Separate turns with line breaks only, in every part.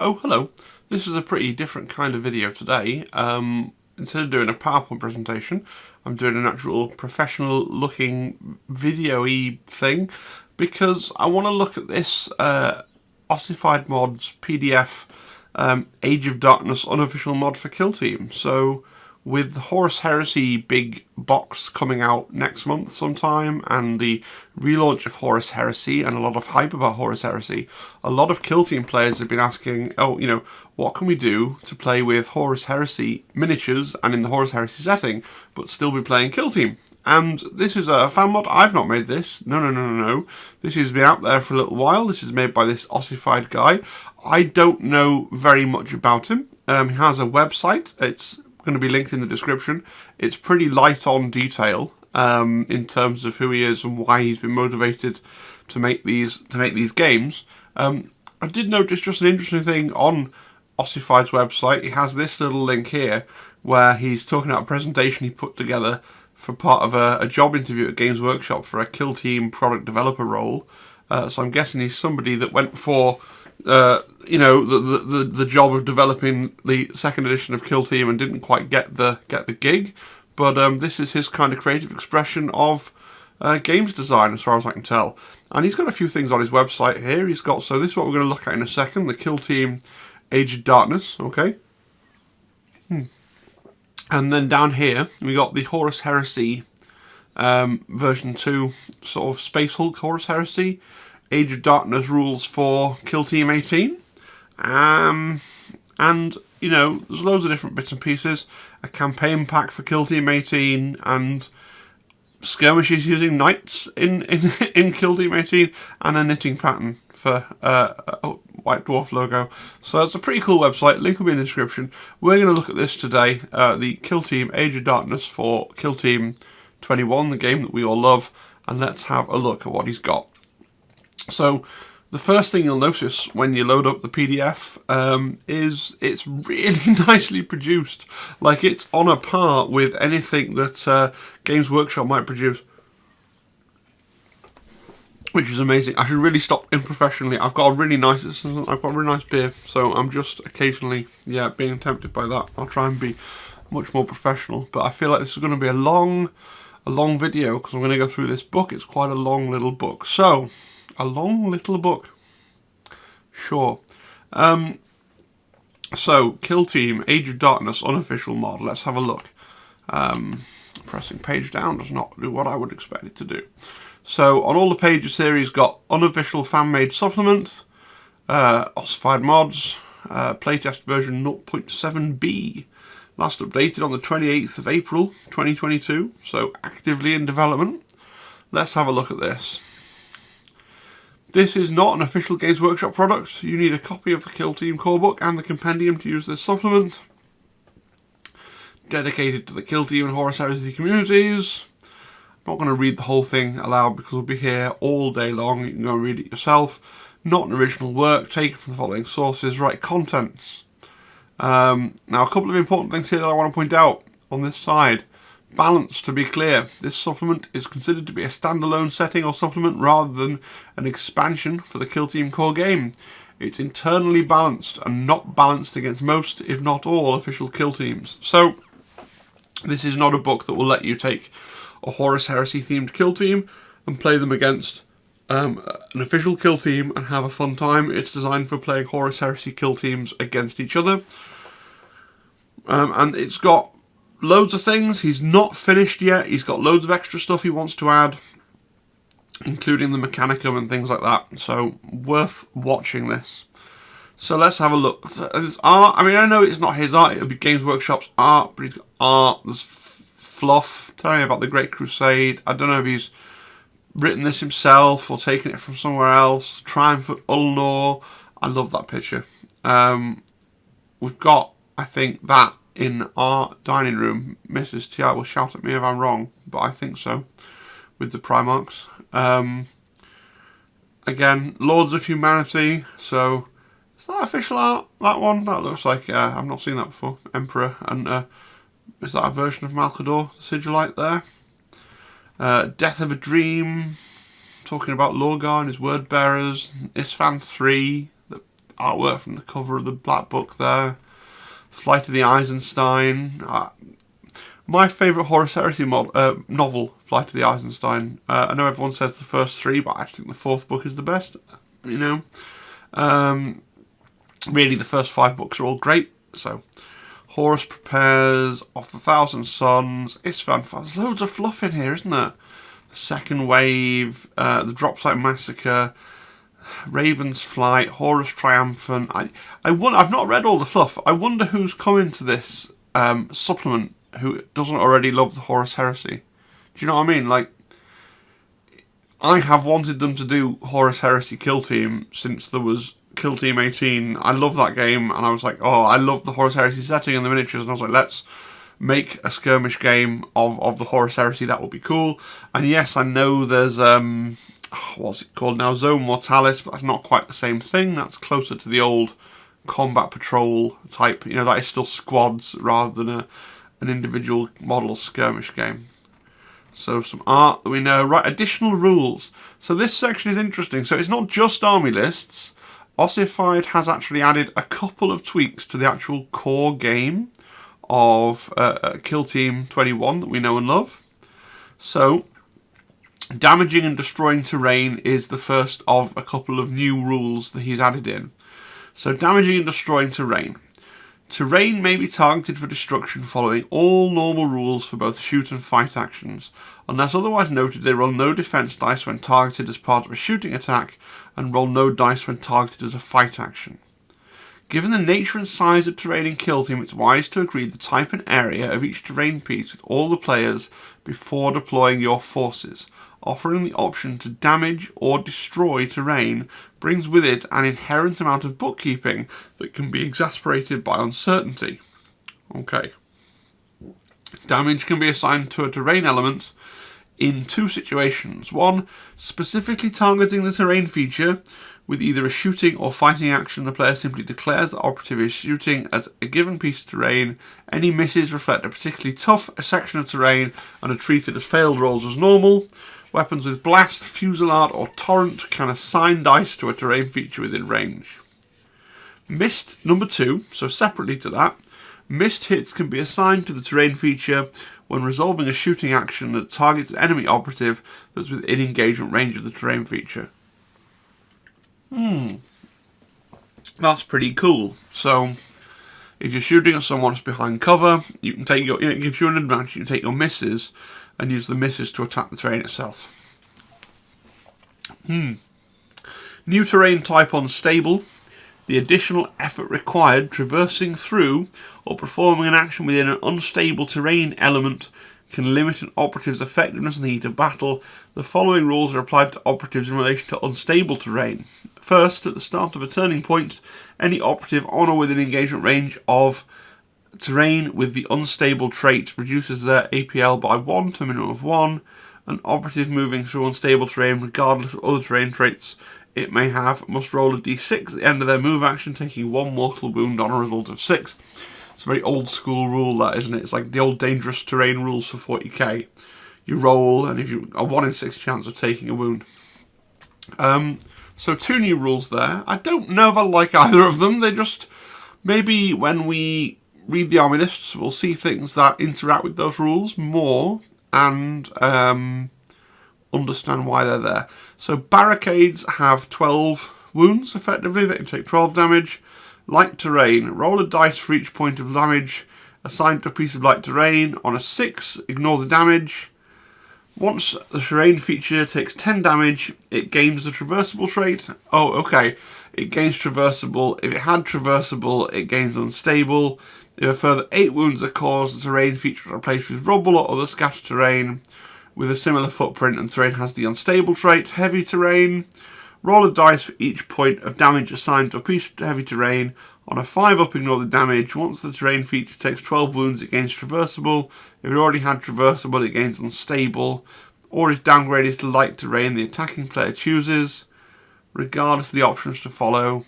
Oh, hello. This is a pretty different kind of video today. Instead of doing a PowerPoint presentation, I'm doing an actual professional looking video-y thing because I want to look at this Ossified mods PDF Age of Darkness unofficial mod for Kill Team. So with the Horus Heresy big box coming out next month sometime, and the relaunch of Horus Heresy and a lot of hype about Horus Heresy, a lot of Kill Team players have been asking, what can we do to play with Horus Heresy miniatures and in the Horus Heresy setting, but still be playing Kill Team? And this is a fan mod. I've not made this. No. This has been out there for a little while. This is made by this Ossified guy. I don't know very much about him. He has a website. It's going to be linked in the description. It's pretty light on detail in terms of who he is and why he's been motivated to make these games. I did notice just an interesting thing on Ossified's website. He has this little link here where he's talking about a presentation he put together for part of a job interview at Games Workshop for a Kill Team product developer role. So I'm guessing he's somebody that went for the job of developing the second edition of Kill Team and didn't quite get the gig. But this is his kind of creative expression of games design, as far as I can tell. And he's got a few things on his website here. So this is what we're going to look at in a second, the Kill Team Age of Darkness, okay? And then down here, we got the Horus Heresy version 2, sort of Space Hulk Horus Heresy, Age of Darkness rules for Kill Team 18. And, there's loads of different bits and pieces. A campaign pack for Kill Team 18, and skirmishes using knights in Kill Team 18, and a knitting pattern for a White Dwarf logo. So it's a pretty cool website. Link will be in the description. We're going to look at this today, the Kill Team Age of Darkness for Kill Team 21, the game that we all love, and let's have a look at what he's got. So the first thing you'll notice when you load up the PDF is it's really nicely produced. Like, it's on a par with anything that Games Workshop might produce, which is amazing. I should really stop unprofessionally. I've got a really nice beer, so I'm just occasionally, being tempted by that. I'll try and be much more professional, but I feel like this is going to be a long video because I'm going to go through this book. It's quite a long little book. So, a long little book. Sure. So, Kill Team Age of Darkness unofficial mod. Let's have a look. Pressing page down does not do what I would expect it to do. So, on all the pages here, he's got unofficial fan-made supplement, Ossified mods, playtest version 0.7b, last updated on the 28th of April 2022, so actively in development. Let's have a look at this. This is not an official Games Workshop product. You need a copy of the Kill Team core book and the compendium to use this supplement. Dedicated to the Kill Team and Horus Heresy communities. I'm not going to read the whole thing aloud because we'll be here all day long. You can go and read it yourself. Not an original work, taken from the following sources. Right, contents. Now, a couple of important things here that I want to point out on this side. Balance, to be clear. This supplement is considered to be a standalone setting or supplement rather than an expansion for the Kill Team core game. It's internally balanced and not balanced against most, if not all, official Kill Teams. So, this is not a book that will let you take a Horus Heresy themed Kill Team and play them against an official Kill Team and have a fun time. It's designed for playing Horus Heresy Kill Teams against each other. And it's got loads of things. He's not finished yet. He's got loads of extra stuff he wants to add, including the Mechanicum and things like that. So, worth watching this. So let's have a look. There's art. I mean, I know it's not his art. It'll be Games Workshop's art, but he's got art. There's fluff. Tell me about the Great Crusade. I don't know if he's written this himself or taken it from somewhere else. Triumph at Ulnor. I love that picture. We've got, I think, that in our dining room. Mrs. T.I. will shout at me if I'm wrong, but I think so, with the Primarchs. Again, Lords of Humanity. So, is that official art? That one? That looks like, I've not seen that before. Emperor. And is that a version of Malcador, the Sigillite there? Death of a Dream. Talking about Lorgar and his word bearers. Isfan 3. artwork from the cover of the Black Book there. Flight of the Eisenstein. My favourite Horus Heresy novel, Flight of the Eisenstein. I know everyone says the first three, but I think the fourth book is the best. You know, really the first 5 books are all great. So, Horus prepares, Off the Thousand Suns. It's fun. There's loads of fluff in here, isn't there? The Second Wave, the Dropsite Massacre, Raven's Flight, Horus Triumphant. I've not read all the fluff. I wonder who's coming to this supplement who doesn't already love the Horus Heresy. Do you know what I mean? Like, I have wanted them to do Horus Heresy Kill Team since there was Kill Team 18. I love that game, and I was like, oh, I love the Horus Heresy setting and the miniatures, and I was like, let's make a skirmish game of the Horus Heresy. That would be cool. And yes, I know there's what's it called now, Zone Mortalis, but that's not quite the same thing. That's closer to the old combat patrol type. You know, that is still squads rather than an individual model skirmish game. So some art that we know. Right, additional rules. So this section is interesting. So it's not just army lists. Ossified has actually added a couple of tweaks to the actual core game of Kill Team 21 that we know and love. So, damaging and destroying terrain is the first of a couple of new rules that he's added in. So, damaging and destroying terrain. Terrain may be targeted for destruction following all normal rules for both shoot and fight actions. Unless otherwise noted, they roll no defense dice when targeted as part of a shooting attack, and roll no dice when targeted as a fight action. Given the nature and size of terrain in Kill Team, it's wise to agree the type and area of each terrain piece with all the players before deploying your forces. Offering the option to damage or destroy terrain brings with it an inherent amount of bookkeeping that can be exasperated by uncertainty. Okay. Damage can be assigned to a terrain element in 2 situations. 1, specifically targeting the terrain feature. With either a shooting or fighting action, the player simply declares the operative is shooting at a given piece of terrain. Any misses reflect a particularly tough section of terrain and are treated as failed rolls as normal. Weapons with Blast, Fusillade or Torrent can assign dice to a terrain feature within range. Missed number 2, so separately to that, missed hits can be assigned to the terrain feature when resolving a shooting action that targets an enemy operative that's within engagement range of the terrain feature. That's pretty cool. So, if you're shooting at someone that's behind cover, you can take it gives you an advantage. You can take your misses and use the misses to attack the terrain itself. New terrain type unstable. The additional effort required traversing through or performing an action within an unstable terrain element can limit an operative's effectiveness in the heat of battle. The following rules are applied to operatives in relation to unstable terrain. First, at the start of a turning point, any operative on or within engagement range of terrain with the unstable trait reduces their APL by 1 to a minimum of 1. An operative moving through unstable terrain, regardless of other terrain traits it may have, must roll a d6 at the end of their move action, taking 1 mortal wound on a result of 6. It's a very old school rule, that, isn't it? It's like the old dangerous terrain rules for 40k. You roll, and if you a 1 in 6 chance of taking a wound. So 2 new rules there. I don't know if I like either of them. They just, maybe when we read the army lists, we'll see things that interact with those rules more and understand why they're there. So Barricades have 12 wounds, effectively. They can take 12 damage. Light terrain. Roll a dice for each point of damage assigned to a piece of light terrain. On a 6, ignore the damage. Once the terrain feature takes 10 damage, it gains the traversable trait. Oh, okay. It gains traversable. If it had traversable, it gains unstable. If a further 8 wounds are caused, the terrain feature is replaced with rubble or other scattered terrain with a similar footprint, and terrain has the unstable trait. Heavy terrain. Roll a dice for each point of damage assigned to a piece of heavy terrain. On a 5 up, ignore the damage. Once the terrain feature takes 12 wounds, it gains traversable. If it already had traversable, it gains unstable. Or is downgraded to light terrain the attacking player chooses, regardless of the options to follow.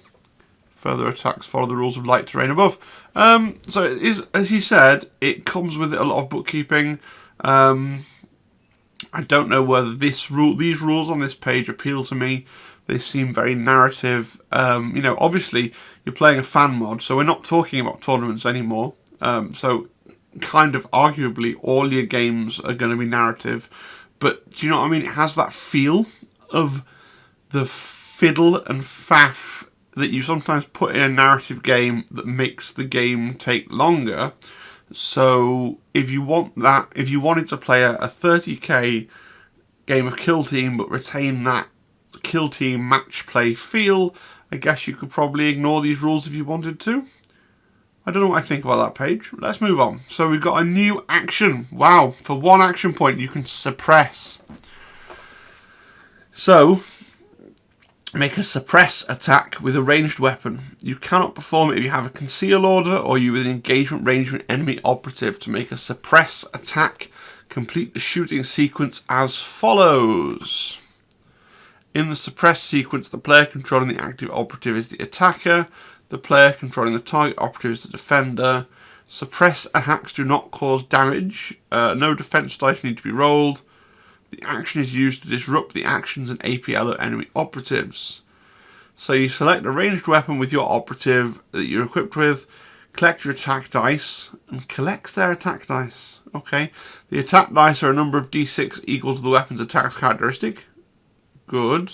Further attacks follow the rules of light terrain above. So it is, as he said, it comes with a lot of bookkeeping. I don't know whether these rules on this page appeal to me. They seem very narrative. You know, obviously you're playing a fan mod, so we're not talking about tournaments anymore. So kind of arguably all your games are going to be narrative. But do you know what I mean? It has that feel of the fiddle and faff that you sometimes put in a narrative game that makes the game take longer. So if you want that, if you wanted to play a 30k game of Kill Team but retain that Kill Team match play feel, I guess you could probably ignore these rules if you wanted to. I don't know what I think about that page. Let's move on. So we've got a new action. Wow, for 1 action point you can suppress. So, make a suppress attack with a ranged weapon. You cannot perform it if you have a conceal order or you're within engagement range of an enemy operative. To make a suppress attack, complete the shooting sequence as follows. In the suppress sequence, the player controlling the active operative is the attacker. The player controlling the target operative is the defender. Suppress attacks do not cause damage. No defense dice need to be rolled. The action is used to disrupt the actions and APL of enemy operatives. So you select a ranged weapon with your operative that you're equipped with, collect your attack dice, and collects their attack dice. Okay. The attack dice are a number of d6 equal to the weapon's attack characteristic. Good.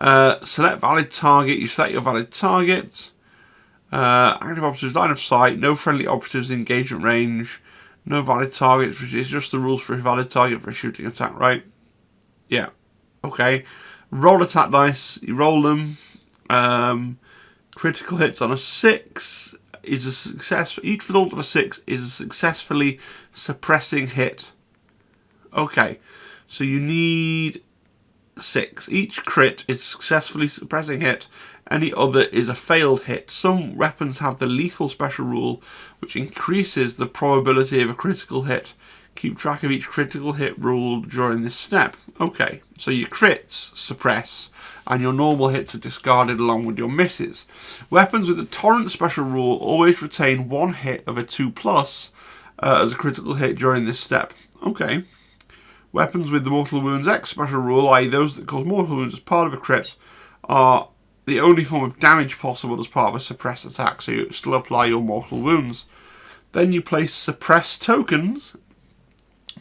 Select valid target. You select your valid target. Active operatives line of sight. No friendly operatives in engagement range. No valid targets, which is just the rules for a valid target for a shooting attack, right? Yeah. Okay. Roll attack dice. You roll them. Critical hits on a 6 is a success. Each result of a 6 is a successfully suppressing hit. Okay. So you need 6. Each crit is successfully suppressing hit. Any other is a failed hit. Some weapons have the lethal special rule, which increases the probability of a critical hit. Keep track of each critical hit ruled during this step. Okay, so your crits suppress, and your normal hits are discarded along with your misses. Weapons with the torrent special rule always retain 1 hit of a 2+ as a critical hit during this step. Okay. Weapons with the Mortal Wounds X special rule, i.e. those that cause mortal wounds as part of a crit, are the only form of damage possible as part of a suppress attack, so you still apply your mortal wounds. Then you place suppress tokens.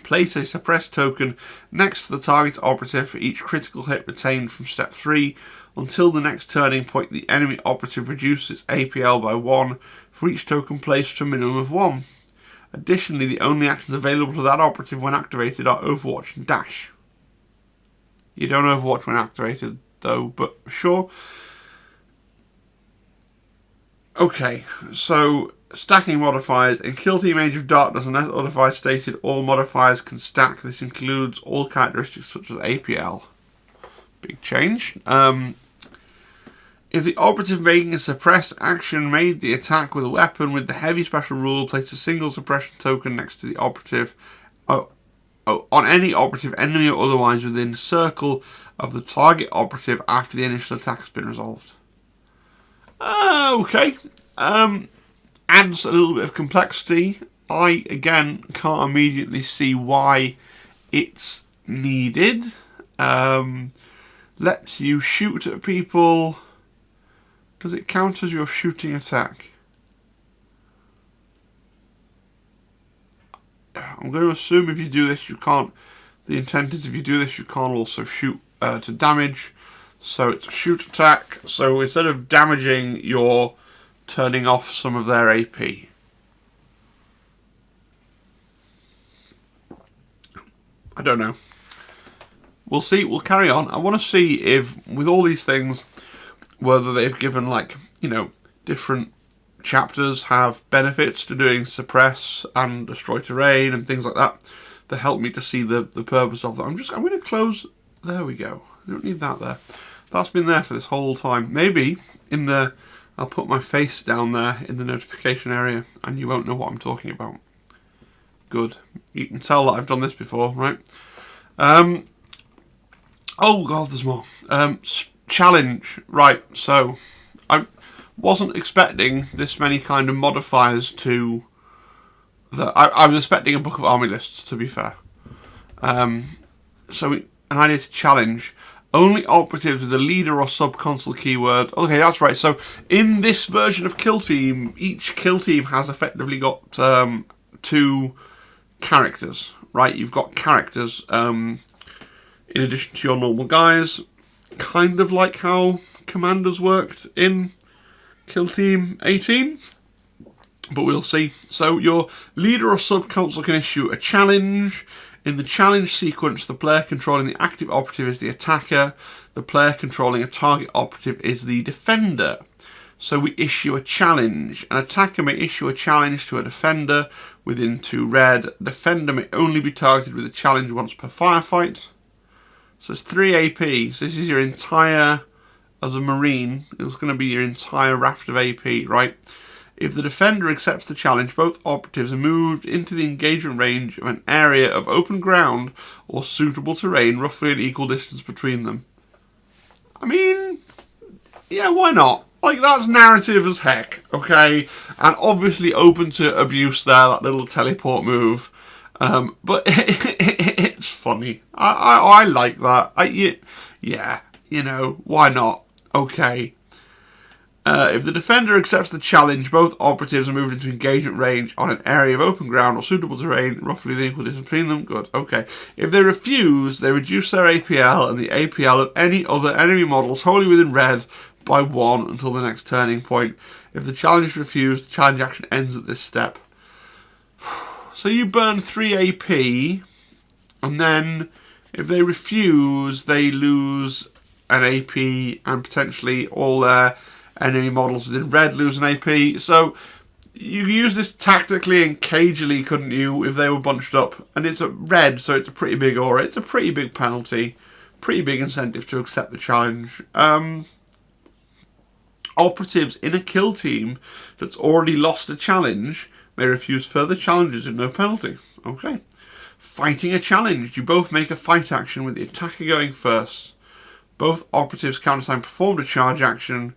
Place a suppress token next to the target operative for each critical hit retained from step 3. Until the next turning point, the enemy operative reduces its APL by 1 for each token placed to a minimum of 1. Additionally, the only actions available to that operative when activated are Overwatch and Dash. You don't Overwatch when activated though, but sure. Okay, so stacking modifiers. In Kill Team Age of Darkness, unless otherwise stated, all modifiers can stack. This includes all characteristics such as APL. Big change. If the operative making a suppress action made the attack with a weapon with the heavy special rule, place a single suppression token next to the operative on any operative, enemy or otherwise, within circle of the target operative after the initial attack has been resolved. Okay. Adds a little bit of complexity. I, again, can't immediately see why it's needed. Lets you shoot at people. Does it count as your shooting attack? I'm going to assume if you do this, you can't. The intent is if you do this, you can't also shoot to damage. So it's a shoot attack. So instead of damaging, you're turning off some of their AP. I don't know. We'll see. We'll carry on. I want to see if, with all these things, whether they've given, like, you know, different chapters have benefits to doing suppress and destroy terrain and things like that that help me to see the purpose of them. I'm going to close. There we go. I don't need that there. That's been there for this whole time. Maybe in the, I'll put my face down there in the notification area and you won't know what I'm talking about. Good. You can tell that I've done this before, right? Oh god, there's more. Challenge. Right, so I wasn't expecting this many kind of modifiers to I was expecting a book of army lists, to be fair. So an idea to challenge. Only operatives with a leader or sub-console keyword. Okay, that's right. So in this version of Kill Team, each Kill Team has effectively got 2 characters, right? You've got characters in addition to your normal guys, kind of like how commanders worked in Kill Team 18, but we'll see. So your leader or sub-console can issue a challenge. In the challenge sequence, the player controlling the active operative is the attacker. The player controlling a target operative is the defender. So we issue a challenge. An attacker may issue a challenge to a defender within 2 red. Defender may only be targeted with a challenge once per firefight. So it's 3 AP. So this is your entire, as a Marine, it was going to be your entire raft of AP, right? If the defender accepts the challenge, both operatives are moved into the engagement range of an area of open ground or suitable terrain, roughly an equal distance between them. I mean, yeah, why not? Like, that's narrative as heck, okay? And obviously open to abuse there, that little teleport move. But it's funny. I like that. Yeah, you know, why not? Okay. If the defender accepts the challenge, both operatives are moved into engagement range on an area of open ground or suitable terrain, roughly the equal distance between them. Good, okay. If they refuse, they reduce their APL and the APL of any other enemy models wholly within red by 1 until the next turning point. If the challenge is refused, the challenge action ends at this step. So you burn 3 AP, and then if they refuse, they lose an AP and potentially all their enemy models within red lose an AP. So you could use this tactically and cagily, couldn't you, if they were bunched up? And it's a red, so it's a pretty big aura. It's a pretty big penalty. Pretty big incentive to accept the challenge. Operatives in a kill team that's already lost a challenge may refuse further challenges with no penalty. Okay. Fighting a challenge. You both make a fight action with the attacker going first. Both operatives countertime performed a charge action.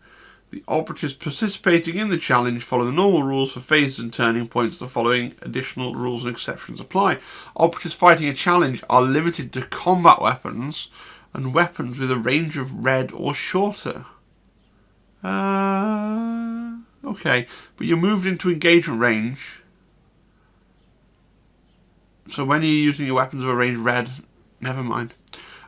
The operatives participating in the challenge follow the normal rules for phases and turning points. The following additional rules and exceptions apply. Operatives fighting a challenge are limited to combat weapons and weapons with a range of red or shorter. Okay, but you're moved into engagement range. So when are you using your weapons of a range red? Never mind.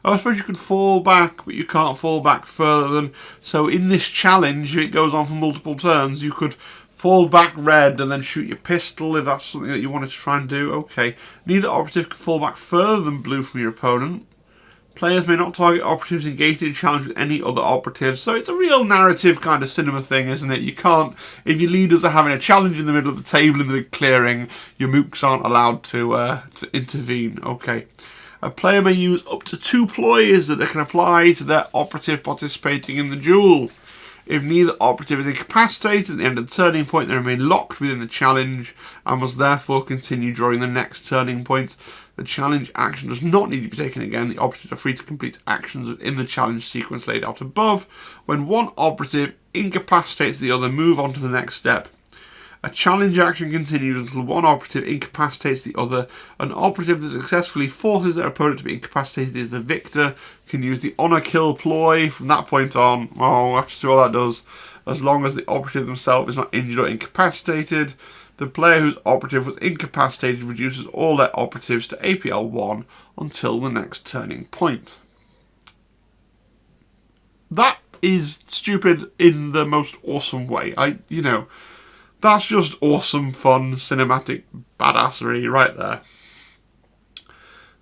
Oh, I suppose you can fall back, but you can't fall back further than... So in this challenge, if it goes on for multiple turns, you could fall back red and then shoot your pistol if that's something that you wanted to try and do. Okay. Neither operative can fall back further than blue from your opponent. Players may not target operatives engaged in a challenge with any other operatives. So it's a real narrative kind of cinema thing, isn't it? You can't... If your leaders are having a challenge in the middle of the table in the big clearing, your mooks aren't allowed to intervene. Okay. A player may use up to 2 ploys that they can apply to their operative participating in the duel. If neither operative is incapacitated at the end of the turning point, they remain locked within the challenge and must therefore continue during the next turning point. The challenge action does not need to be taken again. The operatives are free to complete actions within the challenge sequence laid out above. When one operative incapacitates the other, move on to the next step. A challenge action continues until one operative incapacitates the other. An operative that successfully forces their opponent to be incapacitated is the victor, can use the honour kill ploy from that point on. Oh, after see what that does. As long as the operative themselves is not injured or incapacitated. The player whose operative was incapacitated reduces all their operatives to APL 1 until the next turning point. That is stupid in the most awesome way. That's just awesome, fun, cinematic badassery right there.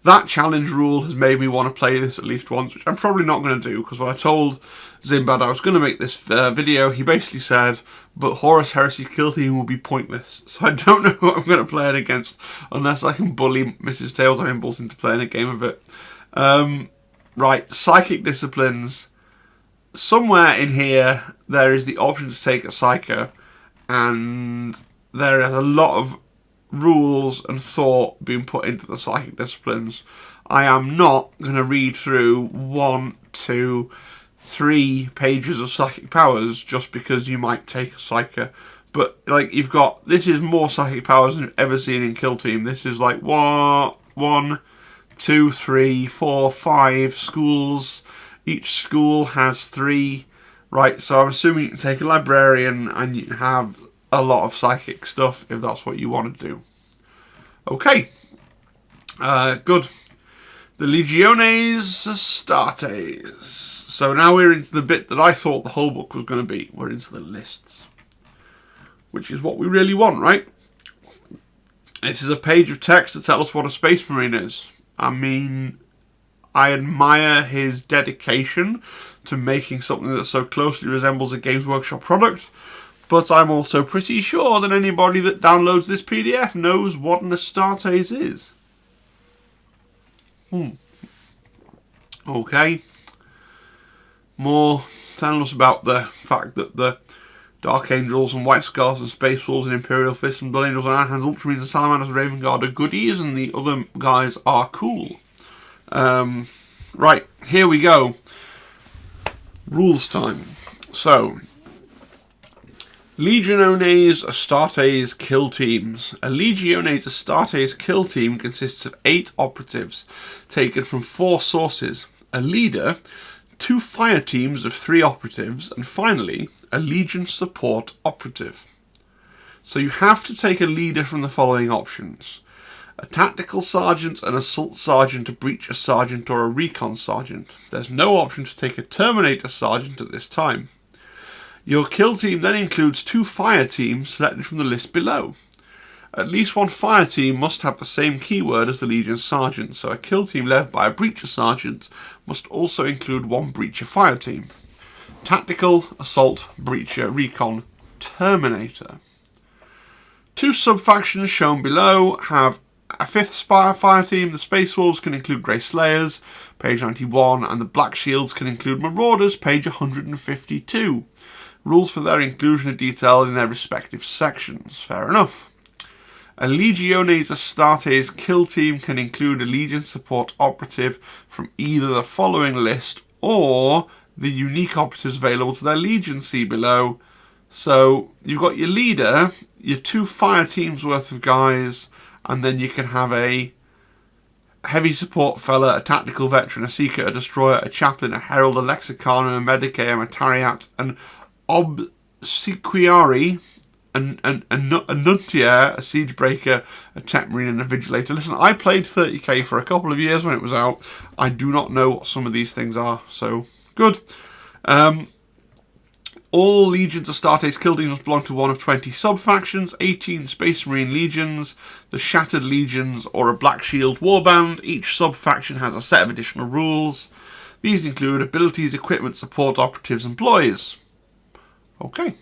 That challenge rule has made me want to play this at least once, which I'm probably not going to do, because when I told Zimbad I was going to make this video, he basically said, but Horus Heresy Kill Team will be pointless. So I don't know who I'm going to play it against, unless I can bully Mrs. Tails Impulse into playing a game of it. Right, Psychic Disciplines. Somewhere in here, there is the option to take a Psycho. And there is a lot of rules and thought being put into the psychic disciplines. I am not going to read through 1, 2, 3 pages of psychic powers just because you might take a psycho. But you've got, this is more psychic powers than you've ever seen in Kill Team. This is like 1, 2, 3, 4, 5 schools Each school has 3. Right, so I'm assuming you can take a librarian and you can have a lot of psychic stuff if that's what you want to do. Okay. Good. The Legiones Astartes. So now we're into the bit that I thought the whole book was going to be. We're into the lists. Which is what we really want, right? This is a page of text to tell us what a Space Marine is. I mean, I admire his dedication to making something that so closely resembles a Games Workshop product, but I'm also pretty sure that anybody that downloads this PDF knows what an Astartes is. Okay. More telling us about the fact that the Dark Angels and White Scars and Space Wolves and Imperial Fists and Blood Angels and Iron Hands, Ultramarines and Salamanders and Raven Guard are goodies, and the other guys are cool. Right, here we go. Rules time. So, Legiones Astartes kill teams. A Legiones Astartes kill team consists of 8 operatives, taken from 4 sources. A leader, 2 fire teams of 3 operatives, and finally, a Legion support operative. So you have to take a leader from the following options: a tactical sergeant, an assault sergeant, a breacher sergeant, or a recon sergeant. There's no option to take a Terminator sergeant at this time. Your kill team then includes 2 fire teams selected from the list below. At least 1 fire team must have the same keyword as the Legion sergeant, so a kill team led by a breacher sergeant must also include 1 breacher fire team. Tactical, assault, breacher, recon, Terminator. 2 sub-factions shown below have a 5th fire team. The Space Wolves can include Grey Slayers, page 91, and the Black Shields can include Marauders, page 152. Rules for their inclusion are detailed in their respective sections. Fair enough. A Legiones Astartes kill team can include a Legion support operative from either the following list or the unique operatives available to their Legion, see below. So you've got your leader, your 2 fire teams worth of guys, and then you can have a heavy support fella, a tactical veteran, a seeker, a destroyer, a chaplain, a herald, a lexicon, a medicae, a matariat, an obsequiari, a nuntier, a siege breaker, a tech marine, and a vigilator. Listen, I played 30k for a couple of years when it was out. I do not know what some of these things are, so good. All Legions Astartes kill teams belong to one of 20 sub-factions, 18 Space Marine Legions, the Shattered Legions, or a Black Shield Warband. Each sub-faction has a set of additional rules. These include abilities, equipment, support, operatives, and employees. Okay.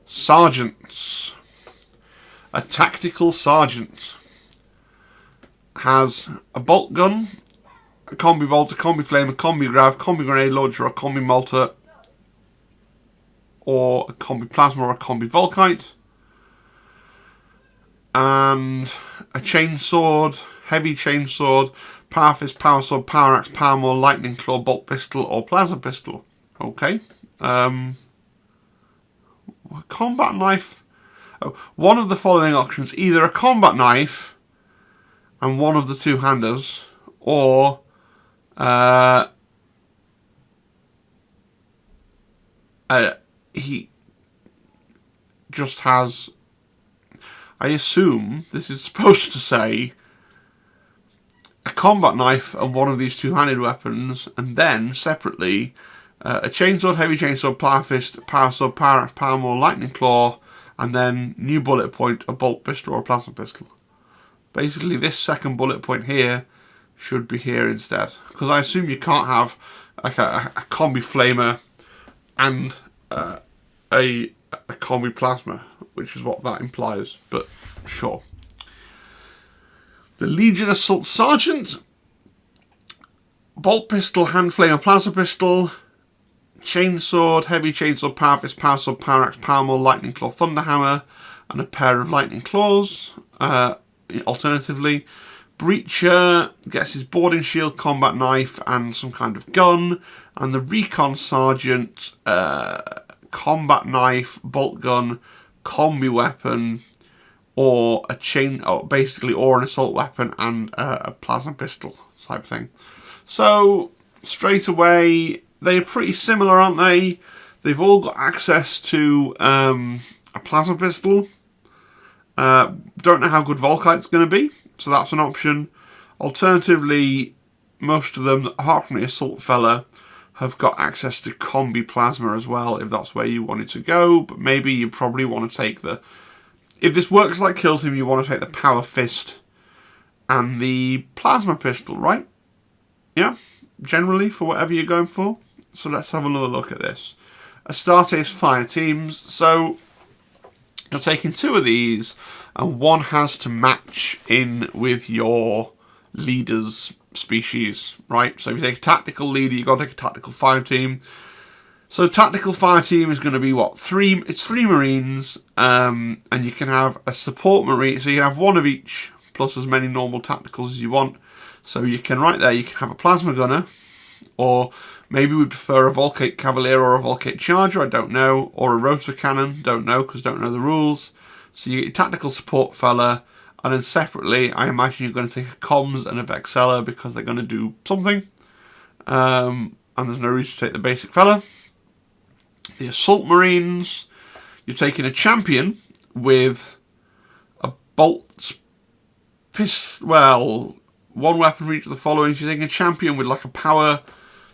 Sergeants. A tactical sergeant has a bolt gun, a combi bolt, a combi flame, a combi grav, combi grenade launcher, a combi mortar, or a combi plasma, or a combi volkite, and a chainsword, heavy chainsword, power fist, power sword, power axe, power maul, lightning claw, bolt pistol, or plasma pistol. Okay. A combat knife. Oh, one of the following options: either a combat knife and one of the 2-handers, or he just has, I assume this is supposed to say, a combat knife and one of these 2-handed weapons, and then separately a chainsword, heavy chainsword, power fist, power sword, power axe, power maul, lightning claw, and then new bullet point, a bolt pistol or a plasma pistol. Basically, this second bullet point here should be here instead, because I assume you can't have like a combi flamer and a combi plasma, which is what that implies, but sure. The Legion Assault Sergeant, bolt pistol, hand flame, plasma pistol, chainsword, heavy chainsword, power fist, power sword, power axe, power maul, lightning claw, thunder hammer, and a pair of lightning claws. Alternatively, breacher gets his boarding shield, combat knife, and some kind of gun. And the recon sergeant, combat knife, bolt gun, combi weapon, or a or an assault weapon and a plasma pistol type thing. So straight away, they're pretty similar, aren't they? They've all got access to a plasma pistol. Don't know how good Volkite's going to be, so that's an option. Alternatively, most of them, apart from the Assault fella, have got access to combi plasma as well, if that's where you wanted to go. But maybe you probably want to take the... If this works like Kill Team, you want to take the Power Fist and the plasma pistol, right? Yeah, generally, for whatever you're going for. So let's have another look at this. Astartes Fire Teams. So you're taking 2 of these, and one has to match in with your leader's species, right? So if you take a tactical leader, you've got to take a tactical fire team. So tactical fire team is going to be what? 3, it's 3 Marines, and you can have a support Marine, so you have 1 of each, plus as many normal tacticals as you want. So you can, right there, you can have a plasma gunner, or maybe we prefer a Volkite Cavalier or a Volkite Charger, I don't know, or a rotor cannon, don't know, because don't know the rules. So you get your tactical support fella, and then separately, I imagine you're going to take a Comms and a Vexella because they're going to do something. And there's no reason to take the basic fella. The Assault Marines, you're taking a champion with a bolt pistol. Well, 1 weapon for each of the following. So you're taking a champion with like a power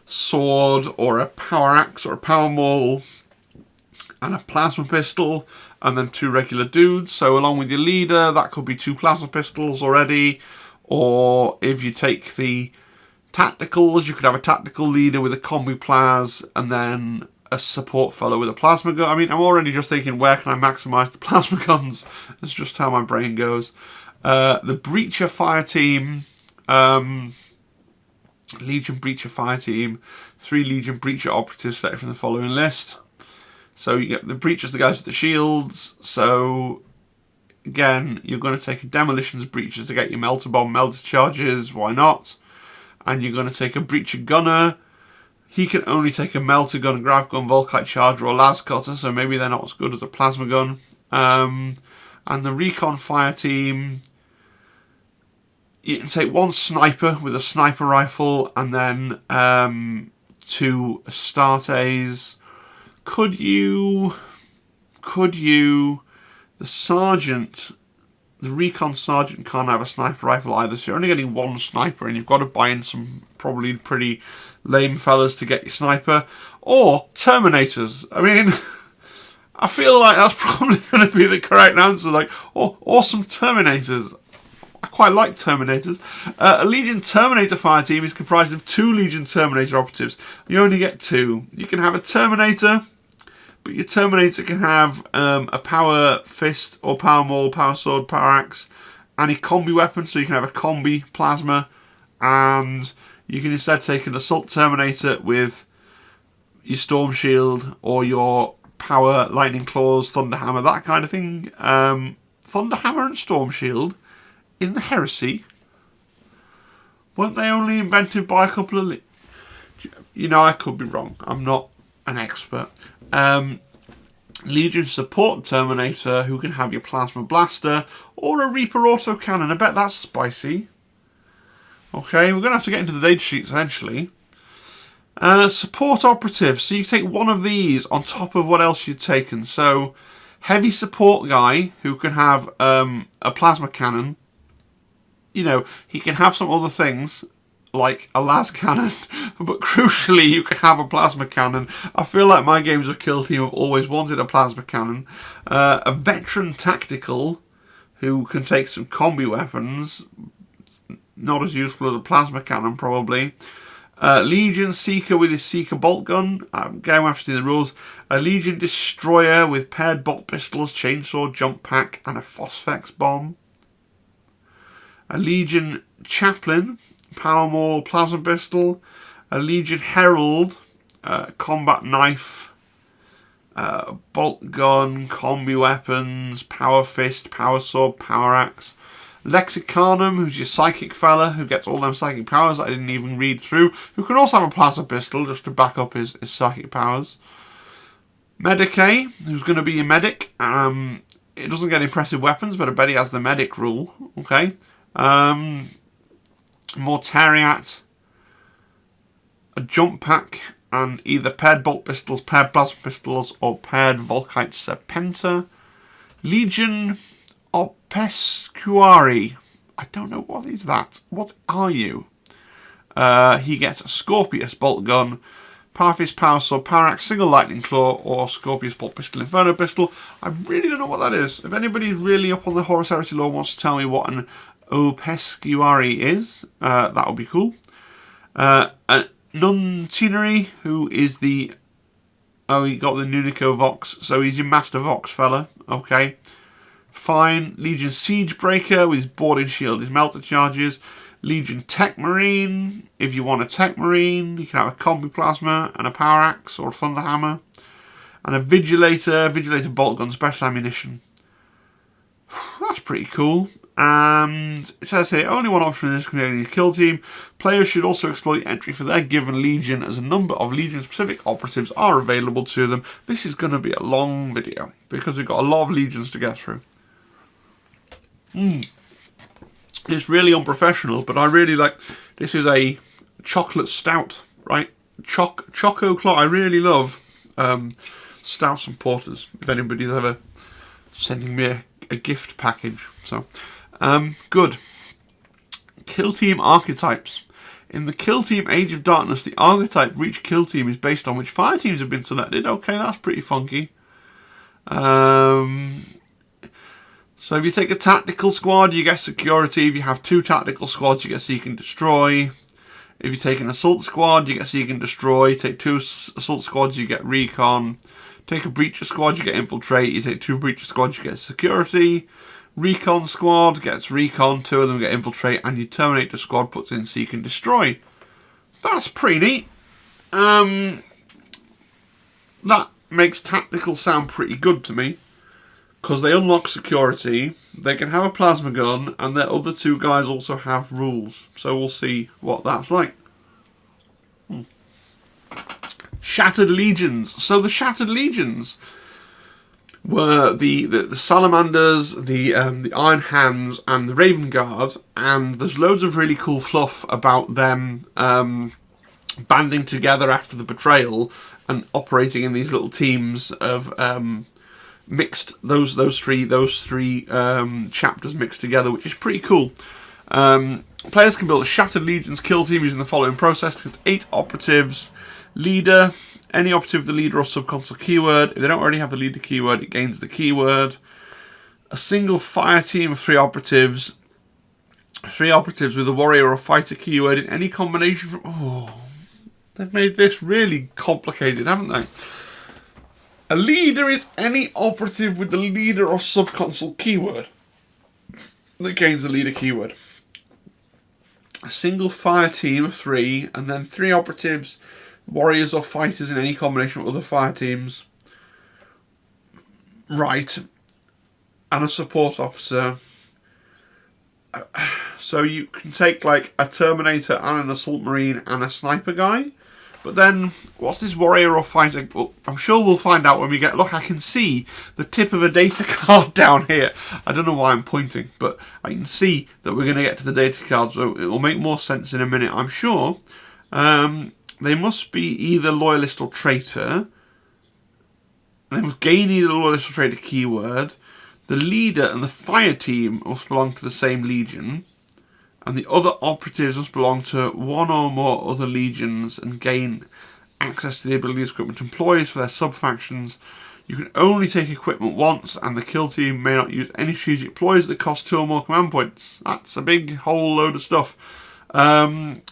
sword or a power axe or a power maul and a plasma pistol, and then 2 regular dudes. So along with your leader, that could be 2 plasma pistols already. Or if you take the tacticals, you could have a tactical leader with a combi plas, and then a support fellow with a plasma gun. I mean, I'm already just thinking, where can I maximise the plasma guns? That's just how my brain goes. The Breacher Fire Team, Legion Breacher Fire Team, 3 Legion Breacher Operatives selected from the following list. So you get the Breachers, the guys with the shields. So again, you're going to take a Demolitions Breacher to get your Melter Bomb, Melter Charges, why not? And you're going to take a Breacher Gunner. He can only take a Melter Gun, Grav Gun, Volkite Charger or Las Cutter, so maybe they're not as good as a Plasma Gun. And the Recon Fire Team, you can take 1 Sniper with a Sniper Rifle, and then 2 Astartes. Could you, the Sergeant, the Recon Sergeant can't have a Sniper Rifle either, so you're only getting 1 Sniper, and you've got to buy in some probably pretty lame fellas to get your Sniper. Or Terminators. I mean, I feel like that's probably going to be the correct answer, like, oh, awesome Terminators. I quite like Terminators. A Legion Terminator Fire Team is comprised of 2 Legion Terminator Operatives. You only get 2. You can have a Terminator, but your Terminator can have a Power Fist or Power Maul, Power Sword, Power Axe, and a combi weapon, so you can have a combi Plasma, and you can instead take an Assault Terminator with your Storm Shield or your Power Lightning Claws, Thunder Hammer, that kind of thing. Thunder Hammer and Storm Shield in the Heresy, weren't they only invented by a couple of... You know, I could be wrong. I'm not an expert. Legion Support Terminator, who can have your Plasma Blaster, or a Reaper Autocannon. I bet that's spicy. Okay, we're going to have to get into the data sheets eventually. Support Operatives. So you take 1 of these on top of what else you've taken. So, Heavy Support Guy, who can have a Plasma Cannon. You know, he can have some other things, like a las cannon, but crucially you can have a plasma cannon. I feel like my games of Kill Team have always wanted a plasma cannon. A veteran tactical who can take some combi weapons, not as useful as a plasma cannon probably. Legion Seeker with his Seeker bolt gun. Again, we have to see the rules. A Legion Destroyer with paired bolt pistols, chainsaw, jump pack, and a Phosphex bomb. A Legion Chaplain, Power Maul, Plasma Pistol. A Legion Herald, Combat Knife, Bolt Gun, Combi Weapons, Power Fist, Power Sword, Power Axe. Lexiconum, who's your Psychic fella, who gets all them Psychic powers that I didn't even read through, who can also have a Plasma Pistol just to back up his Psychic powers. Medicae, who's going to be your Medic. It doesn't get impressive weapons, but I bet he has the Medic rule. Okay. Mortariat. a jump pack, and either paired bolt pistols, paired plasma pistols, or paired Volkite Serpenta. Legion Opescuari. I don't know, what is that? What are you? He gets a Scorpius bolt gun, Power Fist, Power Sword, Power Axe, Single Lightning Claw, or Scorpius bolt pistol, Inferno pistol. I really don't know what that is. If anybody's really up on the Horus Heresy lore wants to tell me what an Opescuari is, that would be cool. Nuntinary, who is the... Oh, he got the Nunico Vox, so he's your Master Vox fella. Okay. Fine. Legion Siegebreaker with his boarding shield, his melter charges. Legion Tech Marine. If you want a Tech Marine, you can have a Combi Plasma and a Power Axe or a Thunder Hammer. And a Vigilator Bolt Gun Special Ammunition. That's pretty cool. And it says here, only one option in this community kill team. Players should also explore the entry for their given legion, as a number of legion-specific operatives are available to them. This is going to be a long video, because we've got a lot of legions to get through. It's really unprofessional, but I really like... This is a chocolate stout, right? Choco Cloak. I really love stouts and porters, if anybody's ever sending me a gift package. So... good. Kill Team Archetypes. In the Kill Team Age of Darkness, the archetype for each kill team is based on which fire teams have been selected. Okay, that's pretty funky. So if you take a tactical squad, you get security. If you have 2 tactical squads, you get seek and destroy. If you take an assault squad, you get seek and destroy. Take 2 assault squads, you get recon. Take a breacher squad, you get infiltrate. You take 2 breacher squads, you get security. Recon squad gets recon, 2 of them get infiltrate, and your Terminator squad puts in seek and destroy. That's pretty neat. That makes tactical sound pretty good to me, because they unlock security, they can have a plasma gun, and their other 2 guys also have rules. So we'll see what that's like. Shattered Legions. So the Shattered Legions were the Salamanders, the Iron Hands, and the Raven Guard, and there's loads of really cool fluff about them banding together after the betrayal and operating in these little teams of mixed those three chapters mixed together, which is pretty cool. Players can build a Shattered Legions kill team using the following process. It's 8 operatives, leader. Any operative with the leader or subconsole keyword. If they don't already have the leader keyword, it gains the keyword. A single fire team of 3 operatives. 3 operatives with a warrior or fighter keyword in any combination from... Oh, they've made this really complicated, haven't they? A leader is any operative with the leader or subconsole keyword that gains the leader keyword. A single fire team of 3, and then 3 operatives... warriors or fighters in any combination with other fire teams. Right. And a support officer. So you can take like a Terminator and an Assault Marine and a Sniper guy. But then, what's this warrior or fighter? Well, I'm sure we'll find out when we get... Look, I can see the tip of a data card down here. I don't know why I'm pointing, but I can see that we're going to get to the data cards. So it will make more sense in a minute, I'm sure. They must be either loyalist or traitor. They must gain either loyalist or traitor keyword. The leader and the fire team must belong to the same legion. And the other operatives must belong to 1 or more other legions and gain access to the abilities equipment employees for their sub-factions. You can only take equipment once, and the kill team may not use any strategic ploys that cost 2 or more command points. That's a big whole load of stuff.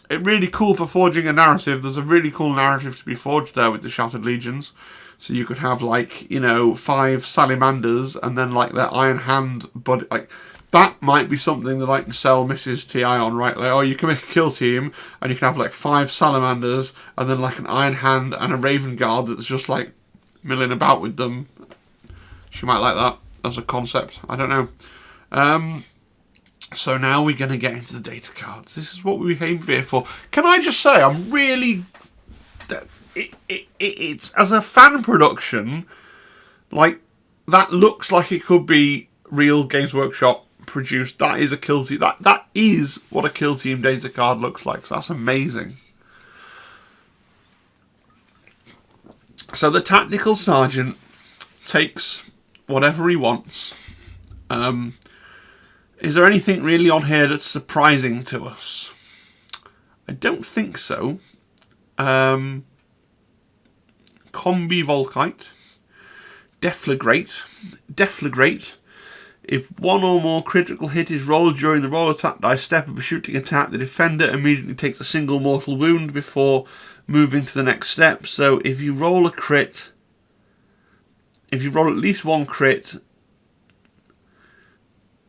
It's really cool for forging a narrative. There's a really cool narrative to be forged there with the Shattered Legions. So you could have, like, 5 Salamanders and then, like, their Iron Hand. But, like, that might be something that I can sell Mrs. TI on, right? Like, oh, you can make a kill team and you can have, like, 5 Salamanders and then, like, an Iron Hand and a Raven Guard that's just, like, milling about with them. She might like that as a concept. I don't know. So now we're going to get into the data cards. This is what we came here for. Can I just say, I'm really... It's as a fan production, like, that looks like it could be real Games Workshop produced. That is a kill team. That is what a kill team data card looks like. So that's amazing. So the tactical sergeant takes whatever he wants. Is there anything really on here that's surprising to us? I don't think so. Combi Volkite. Deflagrate. If one or more critical hit is rolled during the roll attack dice step of a shooting attack, the defender immediately takes a single mortal wound before moving to the next step. So if you roll a crit, if you roll at least one crit,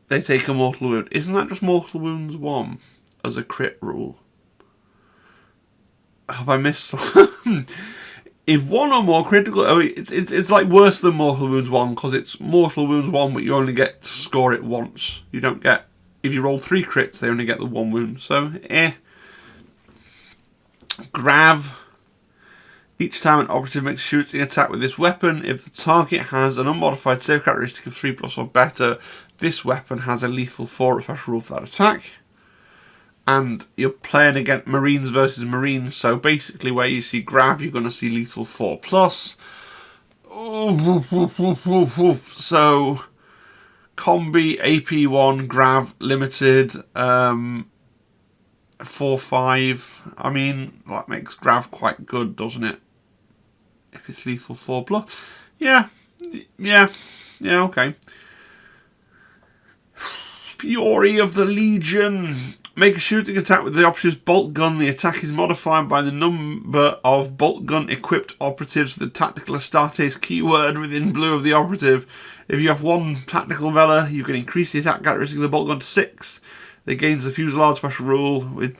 they take a mortal wound. Isn't that just mortal wounds 1 as a crit rule? Have I missed something? If one or more critical... Oh, it's like worse than mortal wounds 1, because it's mortal wounds 1, but you only get to score it once. You don't get... If you roll 3 crits, they only get the 1 wound. So, Grav. Each time an operative makes a shooting attack with this weapon, if the target has an unmodified save characteristic of 3+ or better, this weapon has a lethal 4 special rule for that attack. And you're playing against Marines versus Marines, so basically where you see Grav, you're going to see lethal 4+. So, Combi, AP1, Grav, Limited, 4-5. I mean, that makes Grav quite good, doesn't it? If it's lethal 4+. Yeah, okay. Fury of the Legion. Make a shooting attack with the operative's bolt gun. The attack is modified by the number of bolt gun equipped operatives with the tactical Astartes keyword within blue of the operative. If you have 1 tactical Vela, you can increase the attack characteristic of the bolt gun to 6. It gains the Fusillade special rule with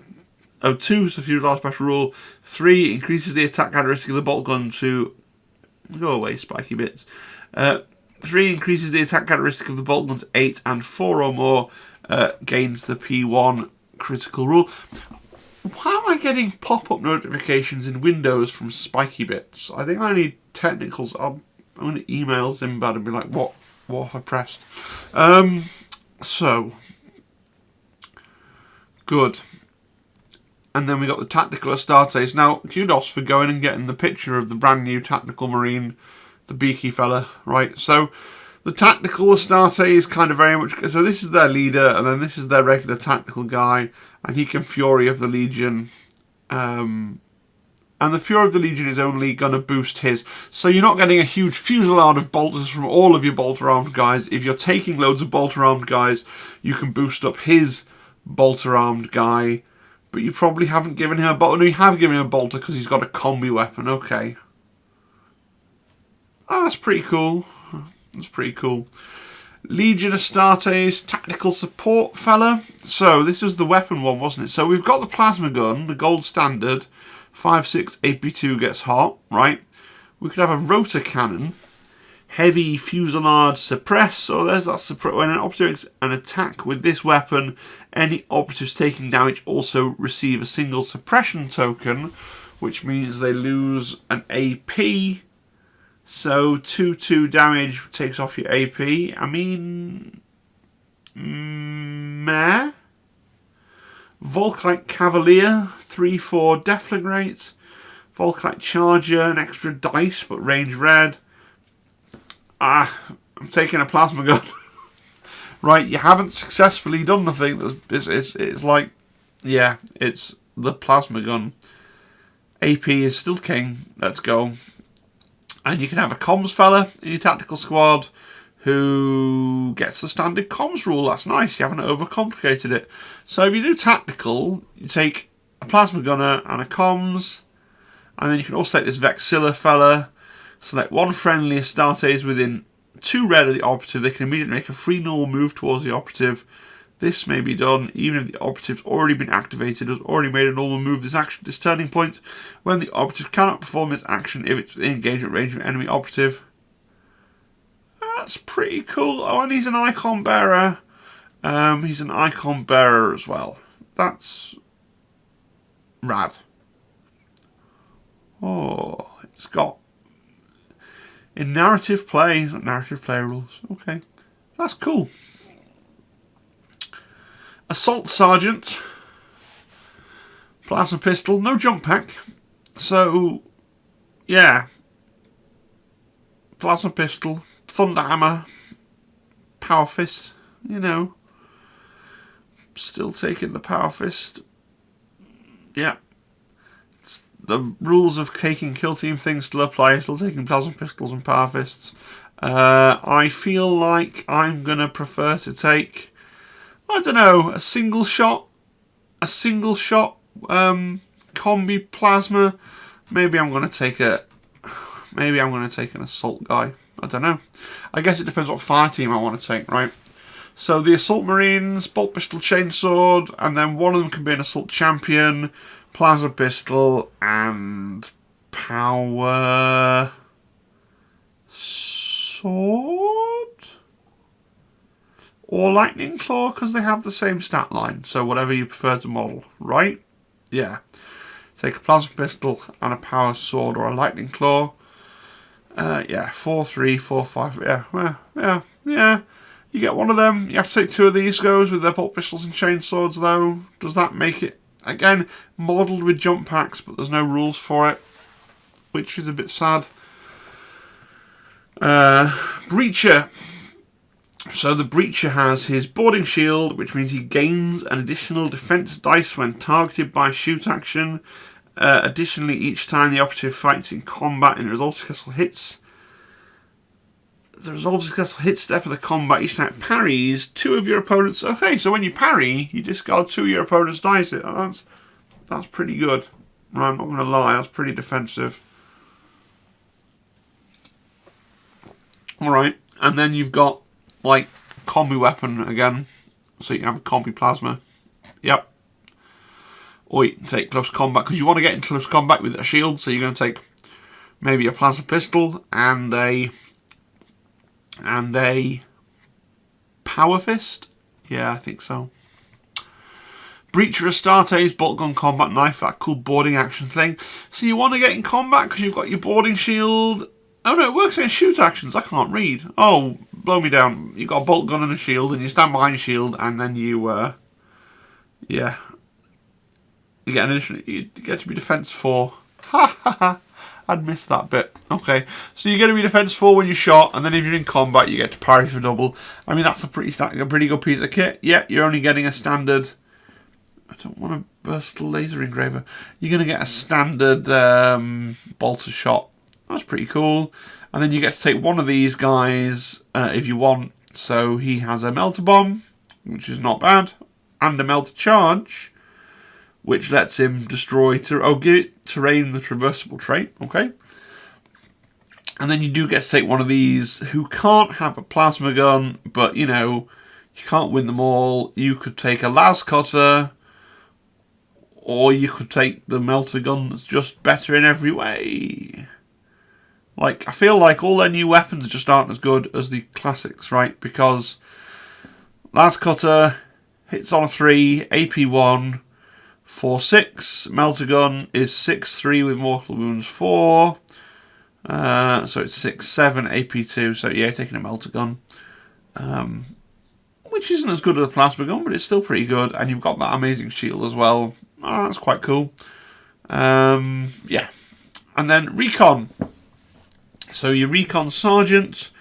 2 is the Fusillade special rule. 3 increases the attack characteristic of the bolt gun to... Go away, spiky bits. 3 increases the attack characteristic of the bolt gun to 8, and 4 or more gains the P1 critical rule. Why am I getting pop-up notifications in Windows from spiky bits? I think I need technicals. I'm going to email Zimbad and be like, what have I pressed? So, good. And then we got the tactical Astartes. Now, kudos for going and getting the picture of the brand new tactical Marine, the beaky fella, right? So, the tactical Astartes is kind of very much... So this is their leader, and then this is their regular tactical guy, and he can Fury of the Legion. And the Fury of the Legion is only going to boost his. So you're not getting a huge fusillade of bolters from all of your bolter-armed guys. If you're taking loads of bolter-armed guys, you can boost up his bolter-armed guy. But you probably haven't given him a bolter. No, you have given him a bolter because he's got a combi weapon. Okay. Oh, that's pretty cool. That's pretty cool. Legion Astartes, tactical support fella. So this was the weapon one, wasn't it? So we've got the plasma gun, the gold standard. 5.6 AP2 gets hot, right? We could have a rotor cannon. Heavy fusillade suppress. So there's that suppress. When an operative makes an attack with this weapon, any operatives taking damage also receive a single suppression token, which means they lose an AP. So 2/2 damage takes off your AP. I mean, meh. Volkite Cavalier, 3/4 Deflagrate. Volkite Charger, an extra dice, but range red. I'm taking a plasma gun. Right, you haven't successfully done nothing. It's like, yeah, it's the plasma gun. AP is still king. Let's go. And you can have a comms fella in your tactical squad who gets the standard comms rule. That's nice. You haven't overcomplicated it. So if you do tactical, you take a plasma gunner and a comms. And then you can also take this Vexilla fella. Select 1 friendly Astartes within 2 red of the operative. They can immediately make a free normal move towards the operative. This may be done even if the operative's already been activated, has already made a normal move this turning point, when the operative cannot perform its action if it's within engagement range of an enemy operative. That's pretty cool. Oh, and he's an icon bearer. He's an icon bearer as well. That's rad. Oh, it's got in narrative play, narrative play rules. Okay, that's cool. Assault Sergeant, plasma pistol, no jump pack. So, yeah, Plasma Pistol, Thunder Hammer, Power Fist, you know. Still taking the Power Fist. Yeah. The rules of taking kill team things still apply. Still taking Plasma Pistols and Power Fists. I feel like I'm going to prefer to take, I don't know, a single shot combi plasma. Maybe I'm going to take an assault guy. I don't know. I guess it depends what fire team I want to take, right? So the assault marines, bolt pistol, chainsword, and then one of them can be an assault champion, plasma pistol, and power sword or lightning claw, because they have the same stat line. So whatever you prefer to model, right? Yeah. Take a plasma pistol and a power sword or a lightning claw. Yeah, 4-3, 4-5. Yeah. You get one of them. You have to take two of these guys with their bolt pistols and chainswords, though. Does that make it, again, modelled with jump packs, but there's no rules for it, which is a bit sad. Breacher. So the Breacher has his boarding shield, which means he gains an additional defense dice when targeted by shoot action. Additionally, each time the operative fights in combat and the result of successful hits, step of the combat, each time it parries 2 of your opponents. Okay, so when you parry, you discard 2 of your opponent's dice. That's pretty good. Right, I'm not going to lie, that's pretty defensive. Alright, and then you've got, like, combi weapon again. So you can have a combi plasma. Yep. Or you can take close combat, because you want to get into close combat with a shield, so you're going to take maybe a plasma pistol and a power fist. Yeah, I think so. Breacher Astartes, bolt gun combat knife, that cool boarding action thing. So you want to get in combat because you've got your boarding shield. Oh no, it works against shoot actions. I can't read. Oh, blow me down. You've got a bolt gun and a shield, and you stand behind your shield, and then you, yeah. You get an additional, you get to be defense 4. Ha ha ha. I'd missed that bit. Okay, so you get to be defense 4 when you're shot, and then if you're in combat, you get to parry for double. I mean, that's a pretty good piece of kit. Yeah, you're only getting a standard. I don't want a versatile laser engraver. You're going to get a standard bolter shot. That's pretty cool. And then you get to take one of these guys if you want. So he has a melter bomb, which is not bad, and a melter charge, which lets him destroy terrain the traversable trait. Okay. And then you do get to take one of these who can't have a plasma gun, but you know, you can't win them all. You could take a las cutter, or you could take the melter gun that's just better in every way. Like, I feel like all their new weapons just aren't as good as the classics, right? Because las cutter hits on a 3, AP 1, 4-6. Melter gun is 6-3 with mortal wounds 4. So it's 6-7 AP 2. So yeah, taking a melter gun, which isn't as good as a plasma gun, but it's still pretty good. And you've got that amazing shield as well. Oh, that's quite cool. Yeah, and then recon. So your recon sergeant,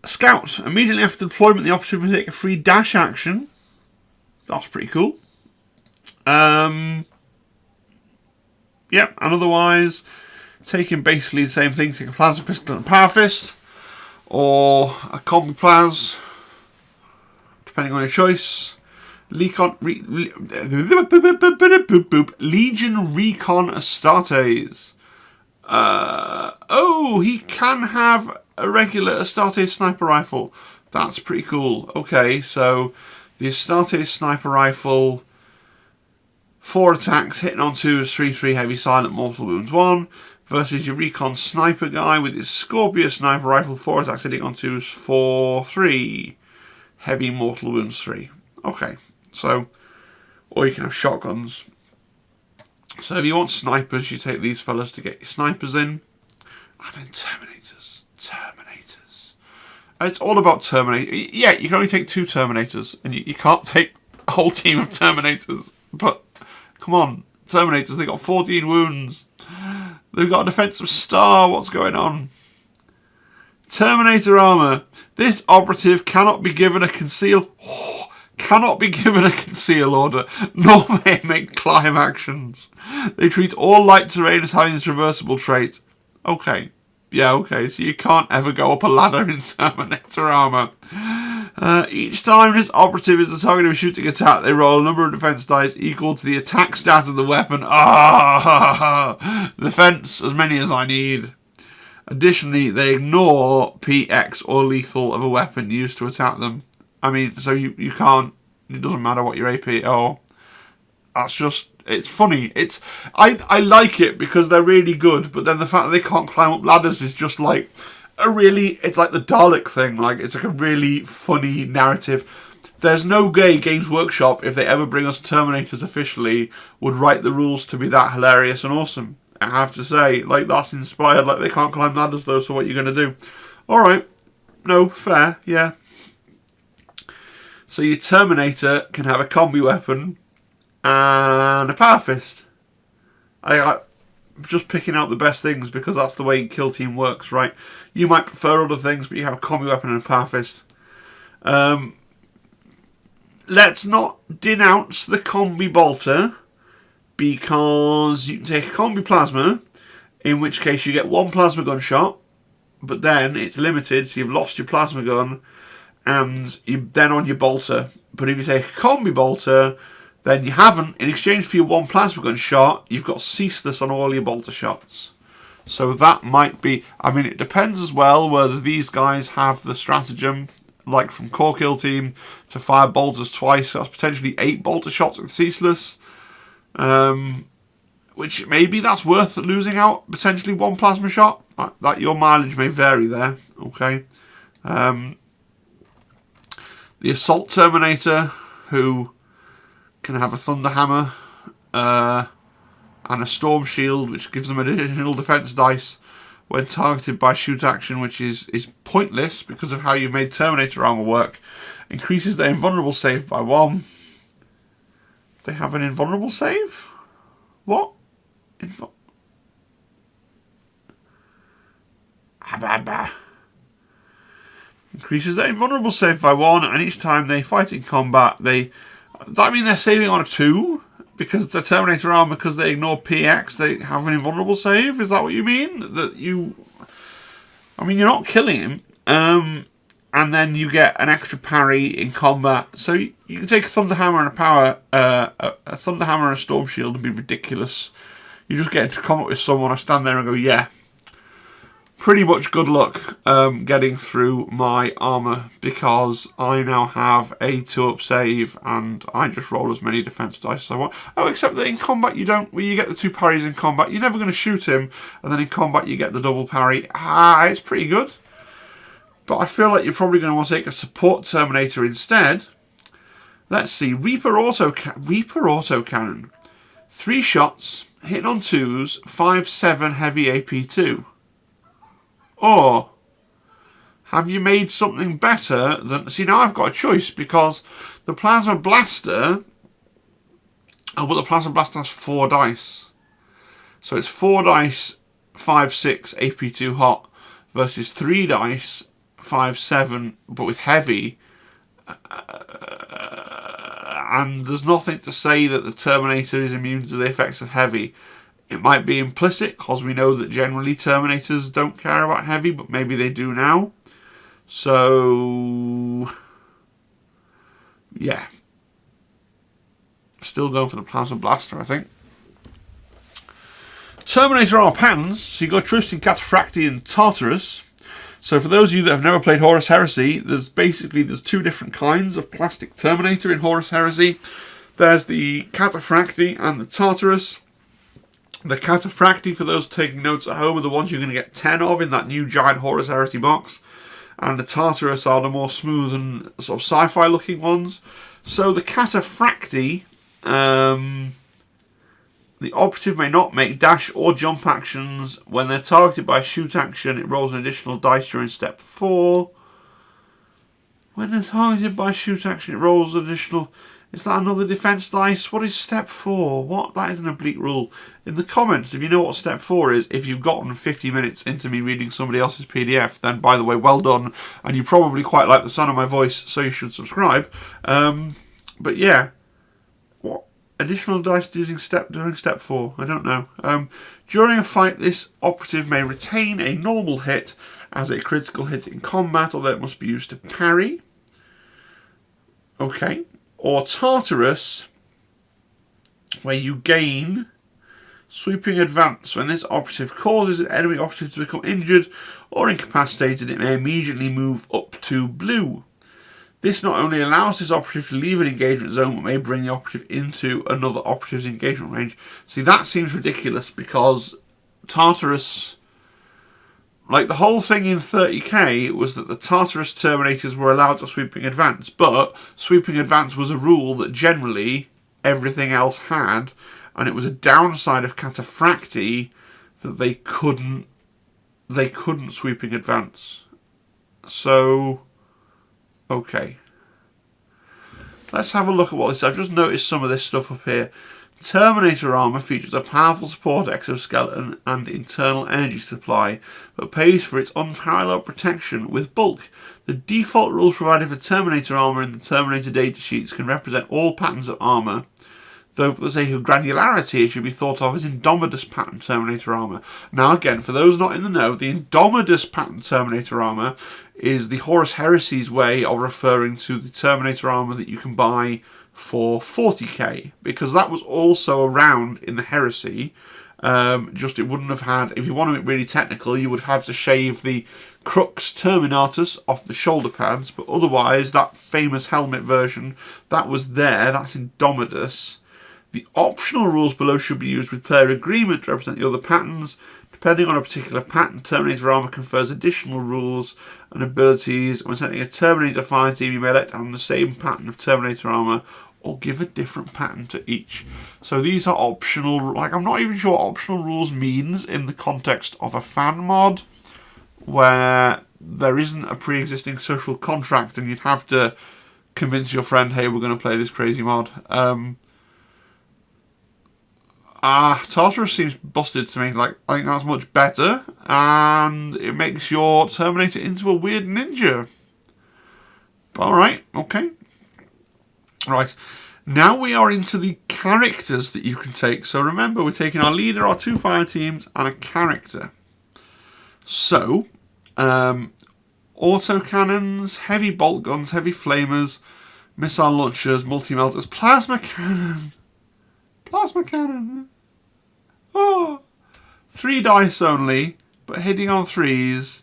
scout. Immediately after deployment, the operative will take a free dash action. That's pretty cool. Yep, and otherwise, taking basically the same thing, take a plasma pistol and a power fist, or a combi plas, depending on your choice. Legion Recon Astartes. Oh, he can have a regular Astartes sniper rifle. That's pretty cool. Okay, so the Astartes sniper rifle, 4 attacks, hitting on 2 is 3-3 heavy silent, mortal wounds 1, versus your recon sniper guy with his Scorpio sniper rifle, 4 attacks, hitting on 2 is 4-3 heavy, mortal wounds 3. Okay, so, or you can have shotguns. So if you want snipers, you take these fellas to get your snipers in. And then Terminators. It's all about Terminator. Yeah, you can only take 2 Terminators, and you can't take a whole team of Terminators. But, come on, Terminators, they got 14 wounds. They've got a defensive star, what's going on? Terminator Armor. This operative cannot be given a conceal order, nor may make climb actions. They treat all light terrain as having this reversible trait. Okay. Yeah, okay, so you can't ever go up a ladder in Terminator Armor. Each time this operative is the target of a shooting attack, they roll a number of defense dice equal to the attack stat of the weapon. Defense, as many as I need. Additionally, they ignore PX or lethal of a weapon used to attack them. I mean, so you can't, it doesn't matter what your AP or. That's just, it's funny. I like it because they're really good, but then the fact that they can't climb up ladders is just like it's like the Dalek thing. Like, it's like a really funny narrative. There's no way Games Workshop, if they ever bring us Terminators officially, would write the rules to be that hilarious and awesome. I have to say, like, that's inspired. Like, they can't climb ladders though, so what are you going to do? Alright. No, fair, yeah. So your Terminator can have a combi weapon and a power fist. I'm just picking out the best things because that's the way Kill Team works, right? You might prefer other things, but you have a combi weapon and a power fist. Let's not denounce the combi bolter, because you can take a combi plasma, in which case you get one plasma gun shot, but then it's limited, so you've lost your plasma gun, and you're then on your bolter. But if you take a combi bolter, then you haven't. In exchange for your one plasma gun shot, you've got ceaseless on all your bolter shots. So that might be... I mean, it depends as well whether these guys have the stratagem, like from Core Kill Team, to fire bolters twice. So that's potentially 8 bolter shots with ceaseless. Which maybe that's worth losing out potentially one plasma shot. That your mileage may vary there. Okay. The Assault Terminator, who can have a Thunder Hammer and a Storm Shield, which gives them additional defense dice when targeted by shoot action, which is pointless because of how you made Terminator Armor work. Increases their invulnerable save by 1. They have an invulnerable save? What? Increases their invulnerable save by 1, and each time they fight in combat, that mean they're saving on a 2? Because the Terminator Armor, because they ignore PX, they have an invulnerable save? Is that what you mean? I mean, you're not killing him, and then you get an extra parry in combat. So you can take a Thunder Hammer and a Thunder Hammer and a Storm Shield and be ridiculous. You just get into combat with someone, I stand there and go, yeah. Pretty much good luck getting through my armor, because I now have a 2-up save and I just roll as many defense dice as I want. Oh, except that in combat you don't. When you get the 2 parries in combat, you're never going to shoot him, and then in combat you get the double parry. It's pretty good. But I feel like you're probably going to want to take a support Terminator instead. Let's see, Reaper Autocannon. 3 shots, hitting on 2s, 5/7 heavy AP2. Or have you made something better than... See, now I've got a choice, because the Plasma Blaster... Oh, but the Plasma Blaster has 4 dice. So it's 4 dice, 5/6 AP2 hot, versus 3 dice, 5/7, but with heavy. And there's nothing to say that the Terminator is immune to the effects of heavy. It might be implicit, because we know that generally Terminators don't care about heavy, but maybe they do now. So, yeah. Still going for the Plasma Blaster, I think. Terminator Armor patterns. So you've got Trusting Cataphractii and Tartarus. So for those of you that have never played Horus Heresy, there's 2 different kinds of plastic Terminator in Horus Heresy. There's the Cataphractii and the Tartarus. The Cataphractii, for those taking notes at home, are the ones you're going to get 10 of in that new giant Horus Heresy box. And the Tartarus are the more smooth and sort of sci-fi looking ones. So the Cataphractii, the operative may not make dash or jump actions. When they're targeted by shoot action, it rolls an additional dice during step 4. When they're targeted by shoot action, it rolls an additional... Is that another defense dice? What is step 4? What? That is an oblique rule. In the comments, if you know what step 4 is, if you've gotten 50 minutes into me reading somebody else's PDF, then by the way, well done. And you probably quite like the sound of my voice, so you should subscribe. But yeah, what additional dice during step 4? I don't know. During a fight, this operative may retain a normal hit as a critical hit in combat, although it must be used to parry. Okay. Or Tartarus, where you gain sweeping advance. When this operative causes an enemy operative to become injured or incapacitated, it may immediately move up to blue. This not only allows this operative to leave an engagement zone, but may bring the operative into another operative's engagement range. See, that seems ridiculous because Tartarus... Like, the whole thing in 30k was that the Tartarus Terminators were allowed to sweeping advance, but sweeping advance was a rule that generally everything else had, and it was a downside of Cataphractii that they couldn't sweeping advance. So, okay. Let's have a look at what this is. I've just noticed some of this stuff up here. Terminator Armor features a powerful support exoskeleton and internal energy supply, but pays for its unparalleled protection with bulk. The default rules provided for Terminator Armor in the Terminator datasheets can represent all patterns of armor, though for the sake of granularity it should be thought of as Indomitus pattern Terminator Armor. Now again, for those not in the know, the Indomitus pattern Terminator Armor is the Horus Heresy's way of referring to the Terminator Armor that you can buy for 40k, because that was also around in the Heresy. Just it wouldn't have had, if you want to be really technical, you would have to shave the crux terminatus off the shoulder pads, but otherwise that famous helmet version, that was there, that's Indomitus. The optional rules below should be used with player agreement to represent the other patterns. Depending on a particular pattern, Terminator Armor confers additional rules and abilities. When setting a Terminator fire team, you may elect to have the same pattern of Terminator Armor or give a different pattern to each. So these are optional. Like, I'm not even sure what optional rules means in the context of a fan mod, where there isn't a pre-existing social contract and you'd have to convince your friend, hey, we're going to play this crazy mod. Tartarus seems busted to me. Like, I think that's much better, and it makes your Terminator into a weird ninja. Alright, okay. Right, now we are into the characters that you can take. So remember, we're taking our leader, our 2 fire teams, and a character. So, autocannons, heavy bolt guns, heavy flamers, missile launchers, multi-melters, plasma cannon. Plasma cannon. Oh. 3 dice only, but hitting on 3s.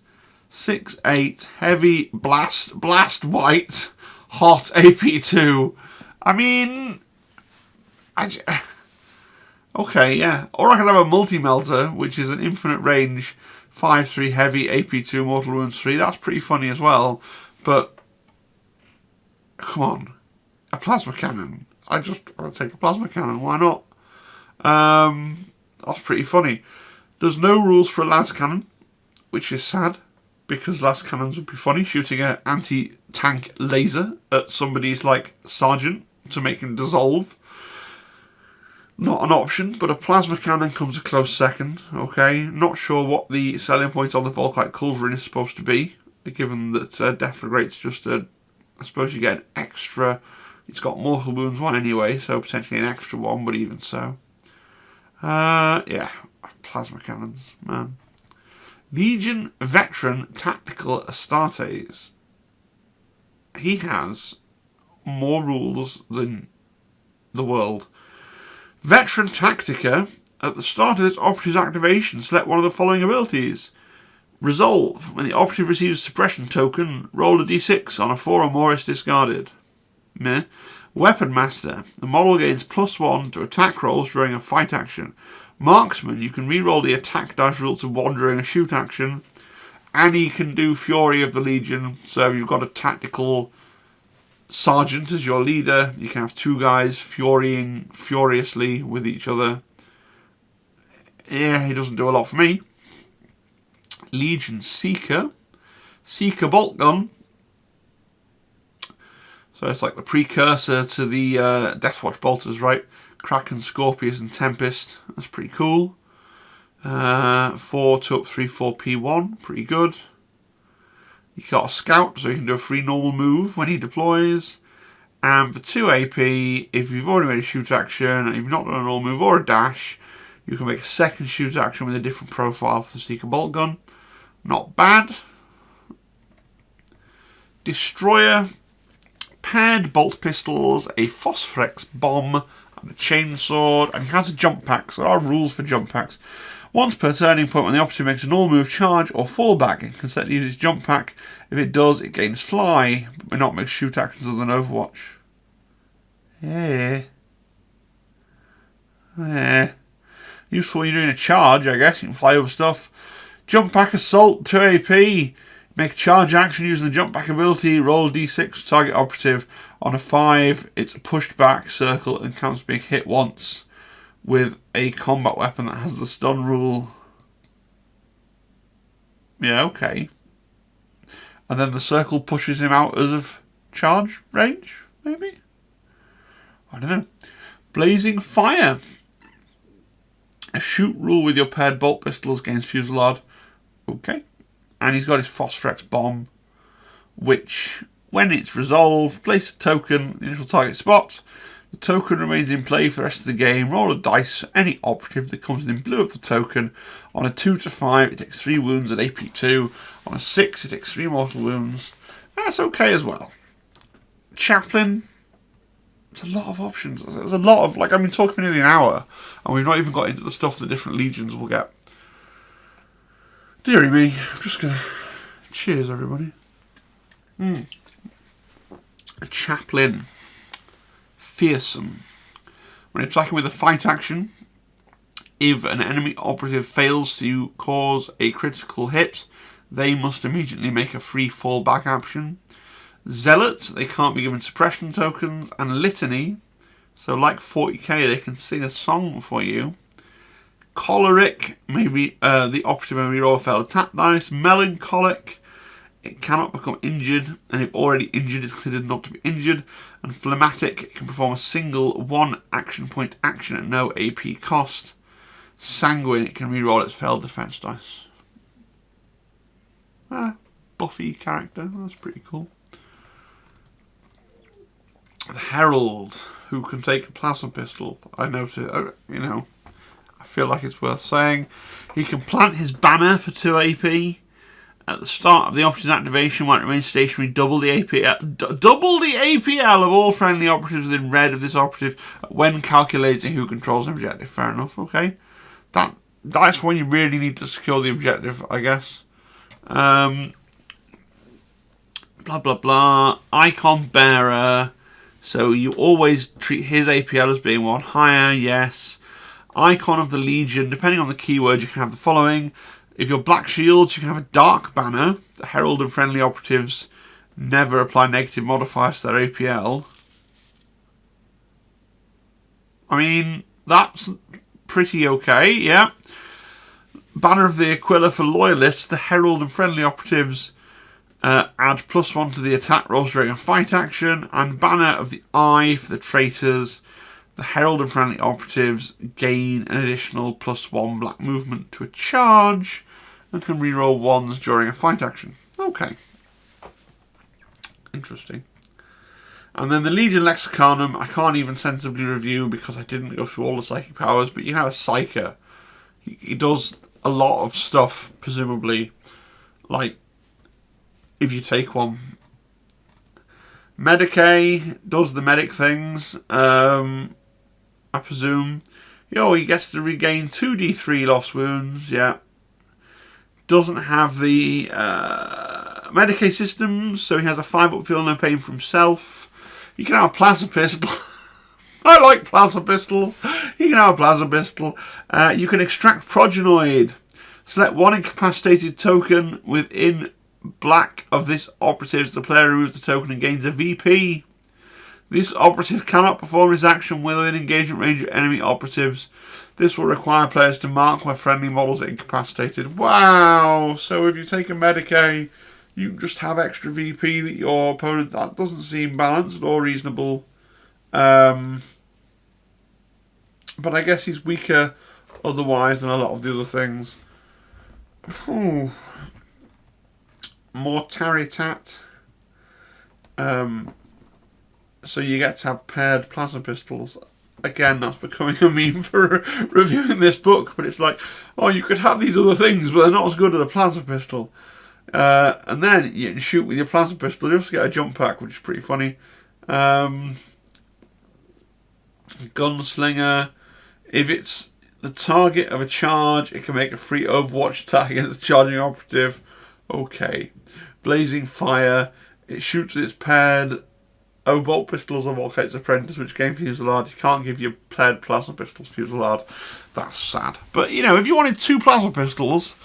6, 8, heavy, blast white, hot, AP2. I mean, okay, yeah. Or I could have a multi-melter, which is an infinite range, 5-3 heavy, AP2, mortal wounds 3. That's pretty funny as well. But, come on. A plasma cannon. I'll take a plasma cannon, why not? That's pretty funny. There's no rules for a las cannon, which is sad, because las cannons would be funny, shooting an anti-tank laser at somebody's, like, sergeant to make him dissolve. Not an option, but a plasma cannon comes a close second, okay? Not sure what the selling point on the Volkite Culverin is supposed to be, given that Deflagrate's just I suppose you get an extra. It's got mortal wounds 1 anyway, so potentially an extra one, but even so. Yeah, plasma cannons, man. Legion Veteran Tactical Astartes. He has more rules than the world. Veteran Tactica. At the start of this operative's activation, select one of the following abilities. Resolve. When the operative receives a suppression token, roll a d6. On a 4 or more, it's discarded. Meh. Weapon Master. The model gains +1 to attack rolls during a fight action. Marksman. You can re-roll the attack dice roll to 1 during a shoot action. And he can do Fury of the Legion. So you've got a tactical sergeant as your leader. You can have 2 guys furying furiously with each other. Yeah, he doesn't do a lot for me. Legion Seeker. Seeker bolt gun. So it's like the precursor to the Deathwatch bolters, right? Kraken, Scorpius and Tempest. That's pretty cool. 4 to up 3, 4 P1. Pretty good. You got a Scout, so you can do a free normal move when he deploys. And for 2 AP, if you've already made a shoot action and you've not done a normal move or a dash, you can make a second shoot action with a different profile for the Seeker Bolt Gun. Not bad. Destroyer. Paired bolt pistols, a Phosphorex bomb, and a chainsword, and he has a jump pack, so there are rules for jump packs. Once per turning point, when the operative makes a normal move, charge, or fall back, it can set to use its jump pack. If it does, it gains fly, but may not make shoot actions other than Overwatch. Useful when you're doing a charge, I guess. You can fly over stuff. Jump pack assault, 2 AP. Make a charge action using the jump back ability. Roll d6 to target operative. On a 5, it's pushed back, circle, and counts being hit once with a combat weapon that has the stun rule. Yeah, okay. And then the circle pushes him out of charge range, maybe? I don't know. Blazing Fire. A shoot rule with your paired bolt pistols against Fusillade. Okay. And he's got his Phosphorex bomb, which, when it's resolved, place a token in the initial target spot. The token remains in play for the rest of the game. Roll a dice for any operative that comes in blue of the token. On a 2 to 5, it takes 3 wounds at AP2. On a 6, it takes 3 mortal wounds. That's okay as well. Chaplain. There's a lot of options. There's a lot of, I've been talking for nearly an hour, and we've not even got into the stuff the different legions will get. Deary me, I'm just gonna... Cheers, everybody. A Chaplain. Fearsome. When attacking with a fight action, if an enemy operative fails to cause a critical hit, they must immediately make a free fallback action. Zealot, they can't be given suppression tokens. And Litany, so like 40k, they can sing a song for you. Choleric, maybe the operative may reroll a failed attack dice. Melancholic, it cannot become injured, and if already injured, it's considered not to be injured. And Phlegmatic, it can perform a single 1 action point action at no AP cost. Sanguine, it can reroll its failed defense dice. Buffy character, that's pretty cool. The Herald, who can take a plasma pistol. I noticed, I feel like it's worth saying. He can plant his banner for 2 AP. At the start of the operative's activation, while it remains stationary, double the APL of all friendly operatives within red of this operative when calculating who controls an objective. Fair enough, okay. That's when you really need to secure the objective, I guess. Blah, blah, blah. Icon Bearer. So you always treat his APL as being 1 higher, yes. Icon of the Legion, depending on the keyword, you can have the following. If you're Black Shields, you can have a Dark Banner. The Herald and friendly operatives never apply negative modifiers to their APL. I mean, that's pretty okay, yeah. Banner of the Aquila for Loyalists. The Herald and friendly operatives add +1 to the attack rolls during a fight action. And Banner of the Eye for the Traitors. The Herald and friendly operatives gain an additional +1 black movement to a charge and can reroll 1s during a fight action. Okay. Interesting. And then the Legion Lexiconum, I can't even sensibly review because I didn't go through all the psychic powers, but you have a Psyker. He does a lot of stuff, presumably, like, if you take one. Medicae does the medic things, I presume. He gets to regain 2d3 lost wounds, yeah. Doesn't have the Medicae systems, so he has a 5-up feel no pain for himself. You can have a plasma pistol. I like plasma pistols. You can have a plasma pistol. You can extract Progenoid. Select 1 incapacitated token within black of this operative. The player removes the token and gains a VP. This operative cannot perform his action within engagement range of enemy operatives. This will require players to mark where friendly models are incapacitated. Wow! So if you take a Medicae, you can just have extra VP that your opponent, that doesn't seem balanced or reasonable. But I guess he's weaker otherwise than a lot of the other things. More Taritat. So you get to have paired plasma pistols. Again, that's becoming a meme for reviewing this book, but it's like, oh, you could have these other things, but they're not as good as a plasma pistol. And then you can shoot with your plasma pistol. You also get a jump pack, which is pretty funny. Gunslinger. If it's the target of a charge, it can make a free Overwatch attack against the charging operative. Okay. Blazing Fire. It shoots with its paired bolt pistols of Volkate's Apprentice, which gain Fusillade. You can't give your paired plasma pistols Fusillade. That's sad. But, you know, if you wanted 2 plasma pistols,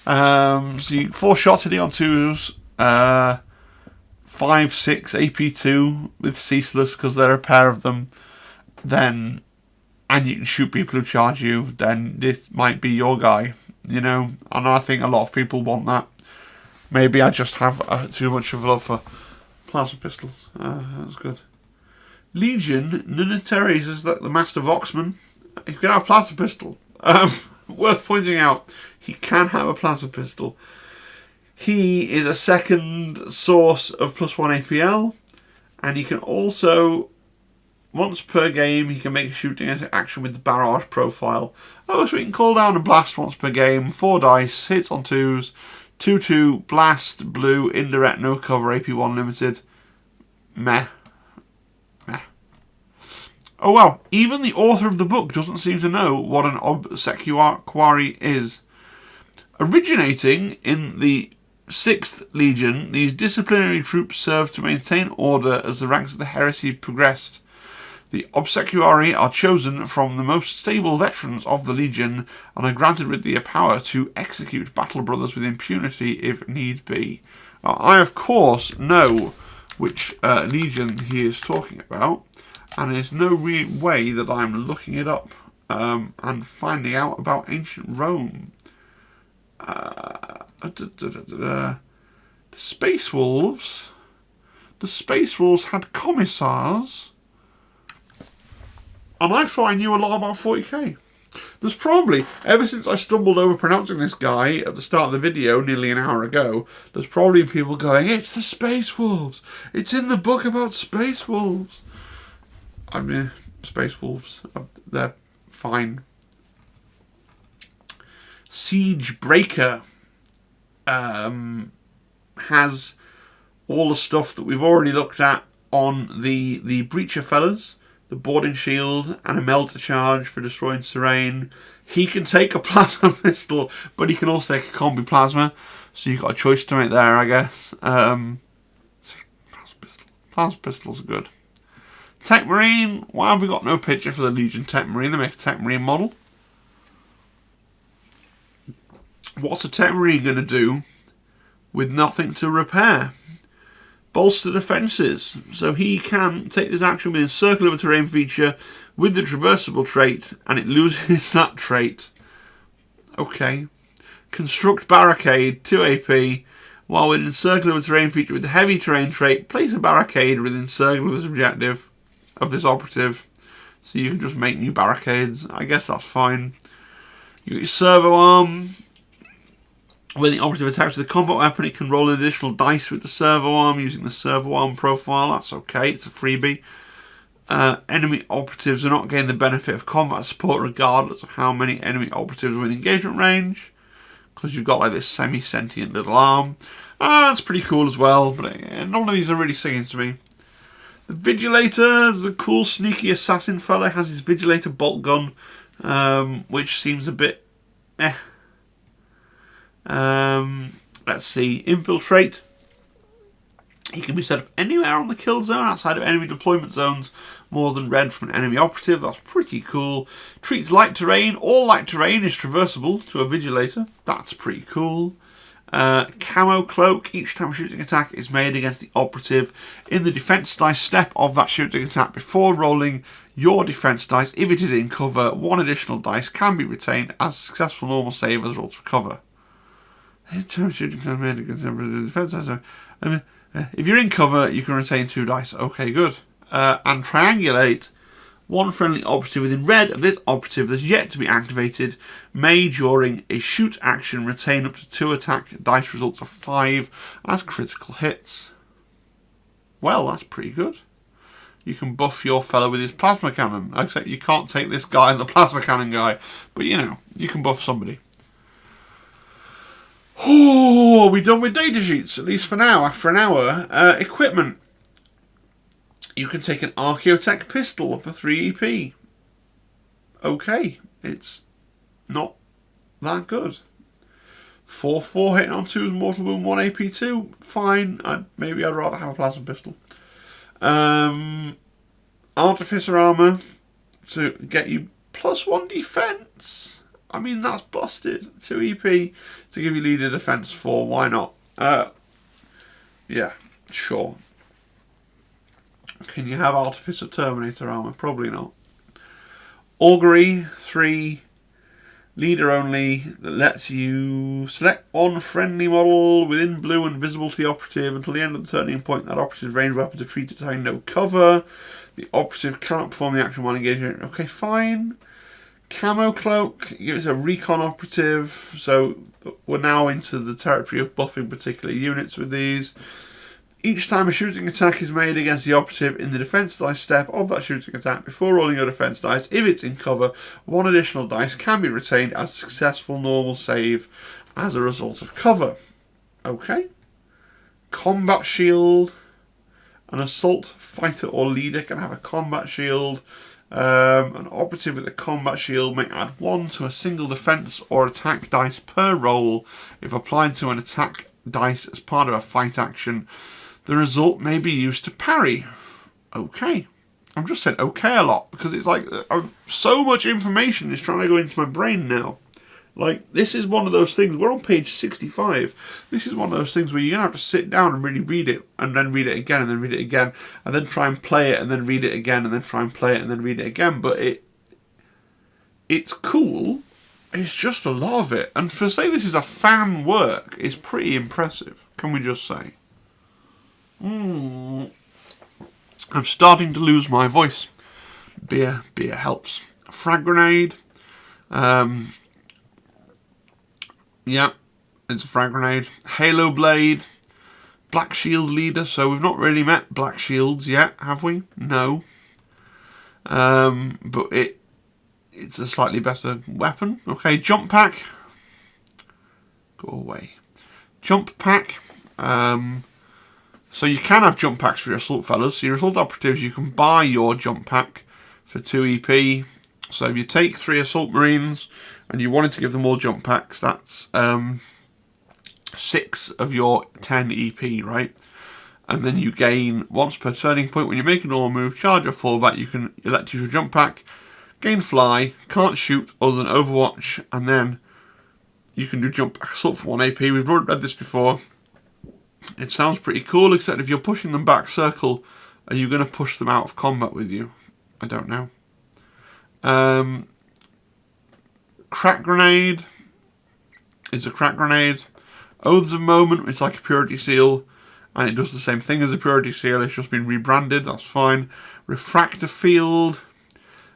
so you 4 shots hitting on 2s, 5, 6 AP2 with Ceaseless, because they're a pair of them, then, and you can shoot people who charge you, then this might be your guy, you know. And I think a lot of people want that. Maybe I just have too much of a love for plasma pistols. That's good. Legion, Nunateres is the Master Voxman. You can have a plasma pistol. Worth pointing out, he can have a plasma pistol. He is a second source of +1 APL, and he can also, once per game, he can make a shooting action with the barrage profile. Oh, so he can call down a blast once per game, 4 dice, hits on 2s, 2/2, blast, blue, indirect, no cover, AP1 limited. Meh. Oh well, even the author of the book doesn't seem to know what an obsequiary is. Originating in the 6th Legion, these disciplinary troops served to maintain order as the ranks of the heresy progressed. The obsequiary are chosen from the most stable veterans of the Legion and are granted with the power to execute battle brothers with impunity if need be. I, of course, know which Legion he is talking about, and there's no way that I'm looking it up and finding out about ancient Rome. The Space Wolves. The Space Wolves had commissars. And I thought I knew a lot about 40k. There's probably, ever since I stumbled over pronouncing this guy at the start of the video nearly an hour ago, there's probably people going, it's the Space Wolves. It's in the book about Space Wolves. I mean, Space Wolves, they're fine. Siege Breaker has all the stuff that we've already looked at on the Breacher fellas. The boarding shield and a melter charge for destroying Siren. He can take a plasma pistol, but he can also take a combi plasma. So you've got a choice to make there, I guess. Plasma pistols are good. Tech Marine. Why have we got no picture for the Legion Tech Marine? They make a Tech Marine model. What's a Tech Marine going to do with nothing to repair? Bolster defences, so he can take this action with his circle of a terrain feature with the traversable trait, and it loses that trait. Okay. Construct Barricade, 2 AP, while within circle of a terrain feature with the heavy terrain trait, place a barricade within circle of this objective of this operative. So you can just make new barricades. I guess that's fine. You got your Servo Arm. When the operative attacks with a combat weapon, it can roll an additional dice with the Servo Arm using the Servo Arm profile. That's okay, it's a freebie. Enemy operatives are not getting the benefit of combat support regardless of how many enemy operatives are in engagement range, because you've got like this semi-sentient little arm. That's pretty cool as well, but none of these are really singing to me. The Vigilator, the cool sneaky assassin fella, has his Vigilator bolt gun, which seems a bit let's see. Infiltrate. He can be set up anywhere on the kill zone outside of enemy deployment zones more than red from an enemy operative. That's pretty cool. Treats light terrain. All light terrain is traversable to a Vigilator. That's pretty cool. Camo Cloak. Each time a shooting attack is made against the operative in the defense dice step of that shooting attack before rolling your defense dice, if it is in cover, 1 additional dice can be retained as a successful normal save as rolled for cover. If you're in cover, you can retain 2 dice. Okay, good. And triangulate. One friendly operative within red of this operative that's yet to be activated may, during a shoot action, retain up to 2 attack dice results of 5 as critical hits. Well, that's pretty good. You can buff your fellow with his plasma cannon. Except you can't take this guy and the plasma cannon guy. But, you know, you can buff somebody. Oh, we're done with data sheets, at least for now, after an hour. Equipment. You can take an Archeotech pistol for 3 EP. Okay, it's not that good. 4/4 hitting on 2's mortal wound, 1 AP2. Fine, maybe I'd rather have a plasma pistol. Artificer armor to get you +1 defense. I mean, that's busted. 2 EP to give you leader defense 4. Why not? Yeah, sure. Can you have Artificer Terminator armor? Probably not. Augury 3. Leader only, that lets you select 1 friendly model within blue and visible to the operative until the end of the turning point. That operative's range weapons are treated to having no cover. The operative cannot perform the action while engaging. Okay, fine. Camo Cloak, it's a recon operative, so we're now into the territory of buffing particular units with these. Each time a shooting attack is made against the operative in the defense dice step of that shooting attack, before rolling your defense dice, if it's in cover, 1 additional dice can be retained as a successful normal save as a result of cover. Okay. Combat shield. An assault fighter or leader can have a combat shield. An operative with a combat shield may add 1 to a single defense or attack dice per roll if applied to an attack dice as part of a fight action. The result may be used to parry. Okay. I've just said okay a lot because it's like so much information is trying to go into my brain now. Like, this is one of those things. We're on page 65. This is one of those things where you're going to have to sit down and really read it, and then read it again, and then read it again, and then try and play it, and then read it again, and then try and play it, and then read it again. But it's cool. It's just a lot of it. And to say this is a fan work is pretty impressive, can we just say? I'm starting to lose my voice. Beer helps. Frag grenade. Yeah, it's a frag grenade. Halo blade. Black shield leader. So we've not really met black shields yet, have we? No. But it's a slightly better weapon. Okay, jump pack. Go away. Jump pack. So you can have jump packs for your assault fellas. So your assault operatives, you can buy your jump pack for 2 EP. So if you take 3 assault marines and you wanted to give them all jump packs, that's 6 of your 10 EP, right? And then you gain once per turning point when you make a normal move, charge or fall back, you can elect to use your jump pack, gain fly, can't shoot other than Overwatch, and then you can do jump pack assault for 1 AP. We've already read this before. It sounds pretty cool, except if you're pushing them back circle, are you going to push them out of combat with you? I don't know. Crack grenade is a crack grenade. Oaths of Moment, it's like a purity seal, and it does the same thing as a purity seal, it's just been rebranded, that's fine. Refractor field,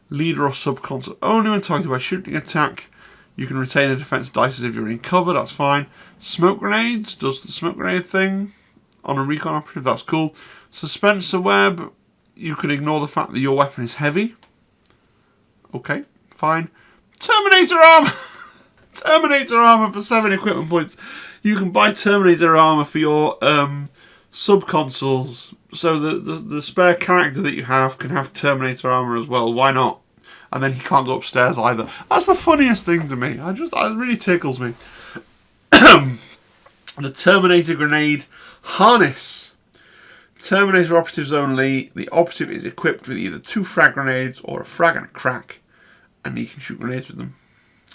leader or subconsole only when targeted by shooting attack. You can retain a defense dice as if you're in cover, that's fine. Smoke grenades, does the smoke grenade thing on a recon operative, that's cool. Suspensor web, you can ignore the fact that your weapon is heavy. Okay, fine. Terminator Armor! Terminator Armor for 7 equipment points. You can buy Terminator Armor for your subconsoles. So the spare character that you have can have Terminator Armor as well. Why not? And then he can't go upstairs either. That's the funniest thing to me. It really tickles me. The Terminator Grenade Harness. Terminator operatives only. The operative is equipped with either 2 frag grenades or a frag and a crack. And you can shoot grenades with them.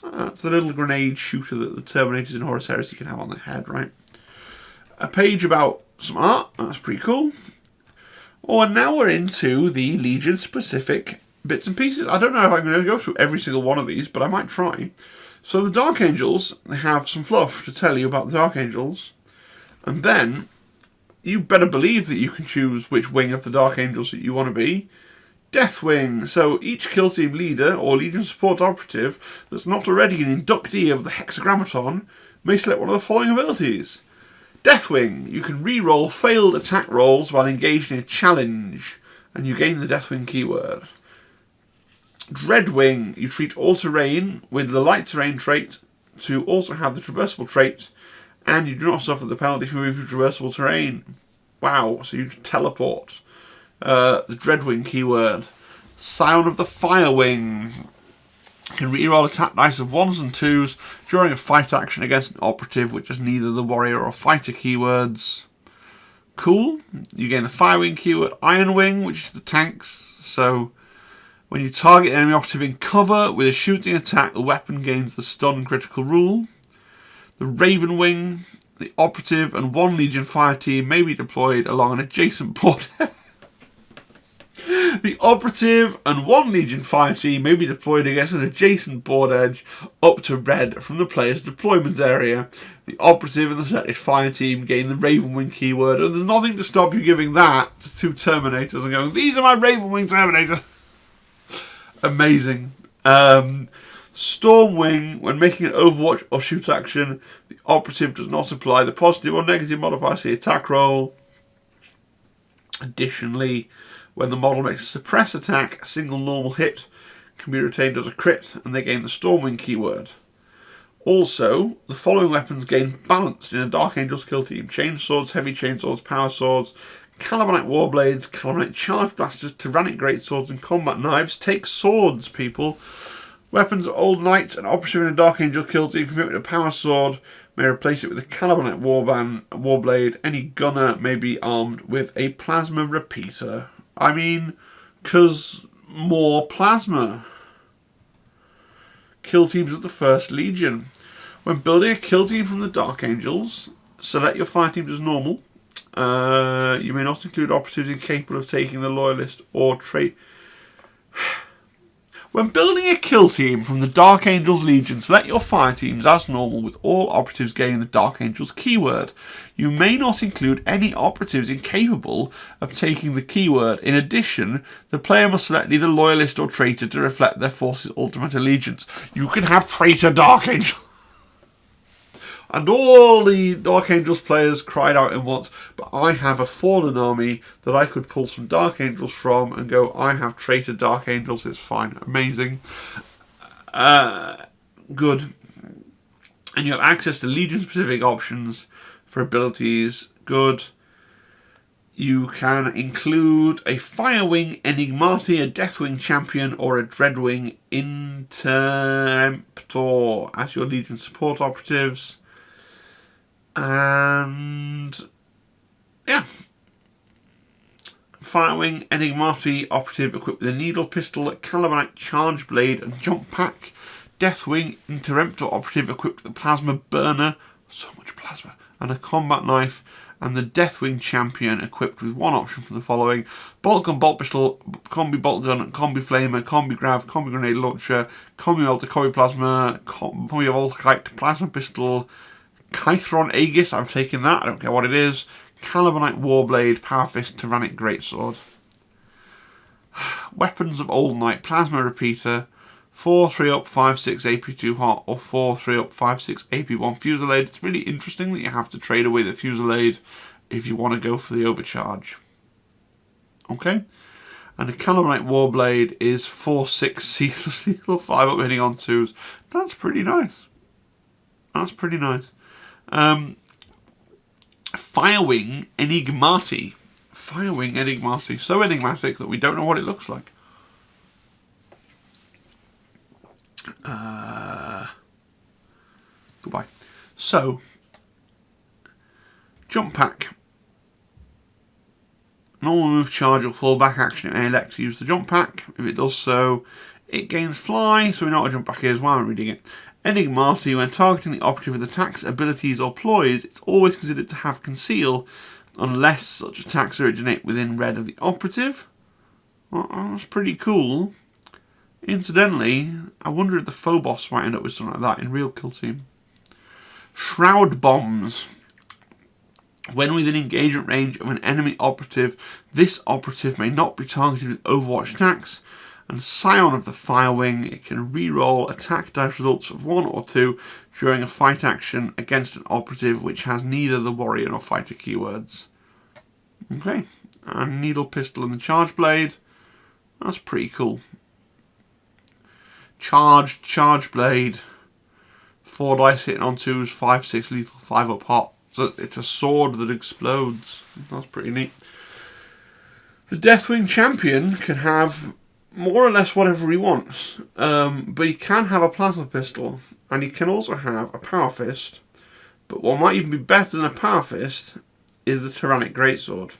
It's the little grenade shooter that the Terminators in Horus Heresy can have on their head, right? A page about some art. That's pretty cool. Oh, and now we're into the Legion-specific bits and pieces. I don't know if I'm going to go through every single one of these, but I might try. So the Dark Angels, they have some fluff to tell you about the Dark Angels. And then, you better believe that you can choose which wing of the Dark Angels that you want to be. Deathwing. So each kill team leader or Legion support operative that's not already an inductee of the Hexagrammaton may select one of the following abilities. Deathwing. You can re-roll failed attack rolls while engaged in a challenge, and you gain the Deathwing keyword. Dreadwing. You treat all terrain with the light terrain trait to also have the traversable trait, and you do not suffer the penalty for moving traversable terrain. Wow, so you teleport. The Dreadwing keyword. Scion of the Firewing. You can reroll attack dice of 1s and 2s during a fight action against an operative which has neither the warrior or fighter keywords. Cool. You gain the Firewing keyword. Iron Wing, which is the tanks. So when you target an enemy operative in cover with a shooting attack, the weapon gains the stun critical rule. The Raven Wing. The operative and one Legion fire team may be deployed along an adjacent board. The operative and one Legion fire team may be deployed against an adjacent board edge up to red from the player's deployment area. The operative and the selected fire team gain the Ravenwing keyword, and there's nothing to stop you giving that to two Terminators and going, these are my Ravenwing Terminators. Amazing. Stormwing. When making an Overwatch or shoot action, the operative does not apply the positive or negative modifier to the attack roll. Additionally, when the model makes a suppress attack, a single normal hit can be retained as a crit, and they gain the Stormwing keyword. Also, the following weapons gain balanced in a Dark Angels kill team: chainswords, heavy chainswords, power swords, Calibanite warblades, Calibanite charge blasters, tyrannic greatswords, and combat knives. Take swords, people. Weapons of Old Knight, an operative in a Dark Angel kill team can with a power sword, may replace it with a Calibanite warblade. Any gunner may be armed with a plasma repeater. I mean, because more plasma. Kill teams of the First Legion. When building a kill team from the Dark Angels, select your fire teams as normal. You may not include operatives incapable of taking the Loyalist or trait. When building a kill team from the Dark Angels Legion, select your fire teams as normal with all operatives gaining the Dark Angels keyword. You may not include any operatives incapable of taking the keyword. In addition, the player must select either Loyalist or Traitor to reflect their force's ultimate allegiance. You can have Traitor Dark Angel. And all the Dark Angels players cried out at once, but I have a fallen army that I could pull some Dark Angels from and go, I have Traitor Dark Angels, it's fine. Amazing. Good. And you have access to Legion-specific options for abilities. Good. You can include a Firewing Enigmati, a Deathwing Champion, or a Dreadwing Interemptor as your Legion support operatives. And yeah, Firewing Enigmati operative equipped with a needle pistol, a Calibanite charge blade, and jump pack. Deathwing Interemptor operative equipped with a plasma burner, so much plasma, and a combat knife. And the Deathwing Champion equipped with one option from the following: bolt gun, bolt pistol, combi bolt gun, combi flamer, combi grav, combi grenade launcher, combi melter, combi plasma, combi volkite, plasma pistol, Kythron Aegis, I'm taking that, I don't care what it is, Calibanite Warblade, Power Fist, Tyrannic Greatsword. Weapons of Old Knight, Plasma Repeater, 4 3-up 5-6 AP2 Hot, or 4 3-up 5-6 AP1 Fusillade. It's really interesting that you have to trade away the Fusillade if you want to go for the overcharge. Okay? And the Calibanite Warblade is 4-6 ceaseless lethal, 5-up hitting on 2s. That's pretty nice. That's pretty nice. Firewing Enigmati. Firewing Enigmati. So enigmatic that we don't know what it looks like. Goodbye. So, jump pack. Normal move, charge, or fall back action. It may elect to use the jump pack. If it does so, it gains fly. So we know what a jump pack is while I'm reading it. Enigmati, when targeting the operative with attacks, abilities, or ploys, it's always considered to have conceal unless such attacks originate within red of the operative. Well, that's pretty cool. Incidentally, I wonder if the Phobos might end up with something like that in real Kill Team. Shroud Bombs. When within engagement range of an enemy operative, this operative may not be targeted with Overwatch attacks. And Scion of the Firewing, it can reroll attack dice results of 1 or 2 during a fight action against an operative which has neither the warrior nor fighter keywords. Okay, and Needle Pistol and the Charge Blade. That's pretty cool. Charge Blade. 4 dice hitting on 2s, 5, 6 lethal, 5 up hot. So it's a sword that explodes. That's pretty neat. The Deathwing champion can have more or less whatever he wants. But he can have a plasma pistol. And he can also have a power fist. But what might even be better than a power fist is the Tyrannic Greatsword.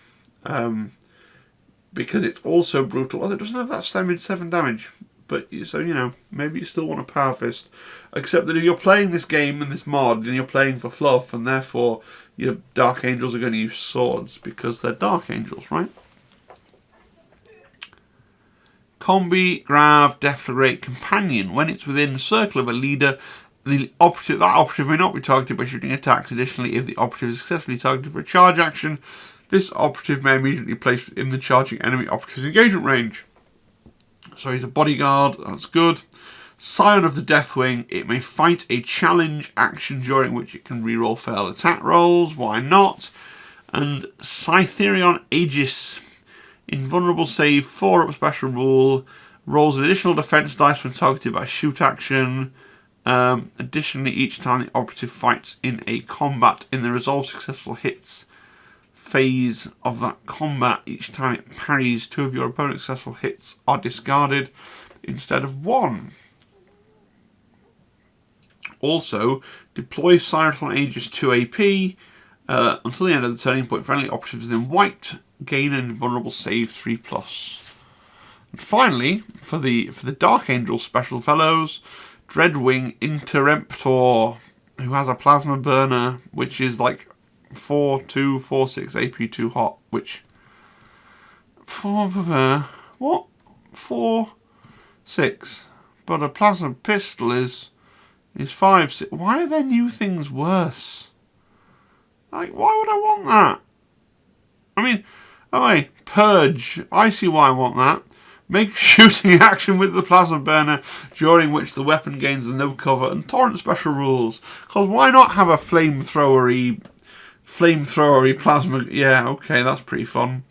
Because it's also brutal. Although it doesn't have that 7 damage. But, so, you know, maybe you still want a power fist. Except that if you're playing this game and this mod, and you're playing for fluff, and therefore your Dark Angels are going to use swords, because they're Dark Angels, right? Combi Grav Deflagrate Companion. When it's within the circle of a leader, that operative may not be targeted by shooting attacks. Additionally, if the operative is successfully targeted for a charge action, this operative may immediately be placed within the charging enemy operative's engagement range. So he's a bodyguard, that's good. Scion of the Deathwing, it may fight a challenge action during which it can reroll failed attack rolls, why not? And Cytherion Aegis, invulnerable save, 4 up special rule, rolls an additional defense dice when targeted by shoot action. Additionally, each time the operative fights in a combat in the resolve successful hits phase of that combat, each time it parries, 2 of your opponent's successful hits are discarded instead of 1. Also, deploy Cytherion Aegis 2 AP until the end of the turning point. Friendly operatives then wiped, gain an invulnerable save 3+. And finally, for the Dark Angel special fellows, Dreadwing Interemptor, who has a plasma burner, which is like 4/2, 4/6 AP2 hot, which 4/6, but a plasma pistol is 5/6. Why are their new things worse? Like, why would I want that? I mean, okay, Purge. I see why I want that. Make shooting action with the plasma burner, during which the weapon gains the no cover and torrent special rules. Because why not have a flamethrowery plasma? Yeah, okay, that's pretty fun.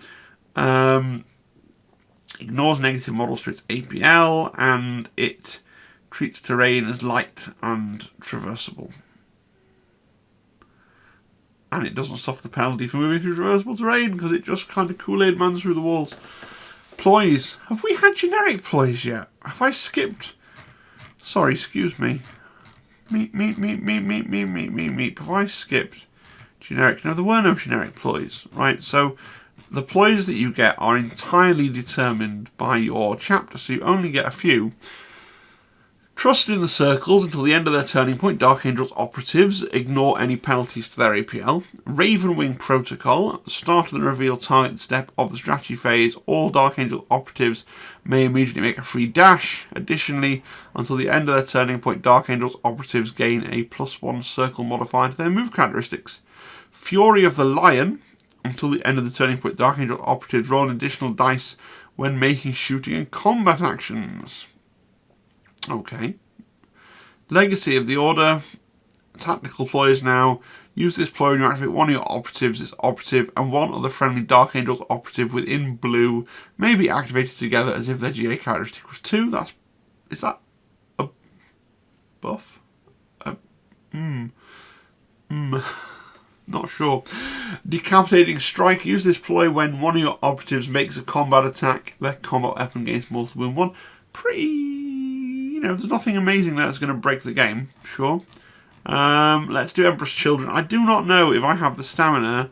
Ignores negative models to its APL, and it treats terrain as light and traversable. And it doesn't suffer the penalty for moving through traversable terrain, because it just kind of Kool-Aid mans through the walls. Ploys. Have we had generic ploys yet? Have I skipped? Sorry, excuse me. Meep. Have I skipped generic? No, there were no generic ploys, right? So the ploys that you get are entirely determined by your chapter, so you only get a few. Trusted in the circles until the end of their turning point, Dark Angels operatives ignore any penalties to their APL. Ravenwing Protocol, at the start of the reveal target step of the strategy phase, all Dark Angel operatives may immediately make a free dash. Additionally, until the end of their turning point, Dark Angels operatives gain a +1 circle modifier to their move characteristics. Fury of the Lion, until the end of the turning point, Dark Angel operatives roll an additional dice when making shooting and combat actions. Okay. Legacy of the Order. Tactical ploys now. Use this ploy when you activate one of your operatives. This operative and one other friendly Dark Angels operative within blue may be activated together as if their GA characteristic was 2. Is that a buff? Not sure. Decapitating Strike. Use this ploy when one of your operatives makes a combat attack. Their combat weapon gains multiple in 1. Pretty... there's nothing amazing that's going to break the game, sure. Let's do Emperor's Children. I do not know if I have the stamina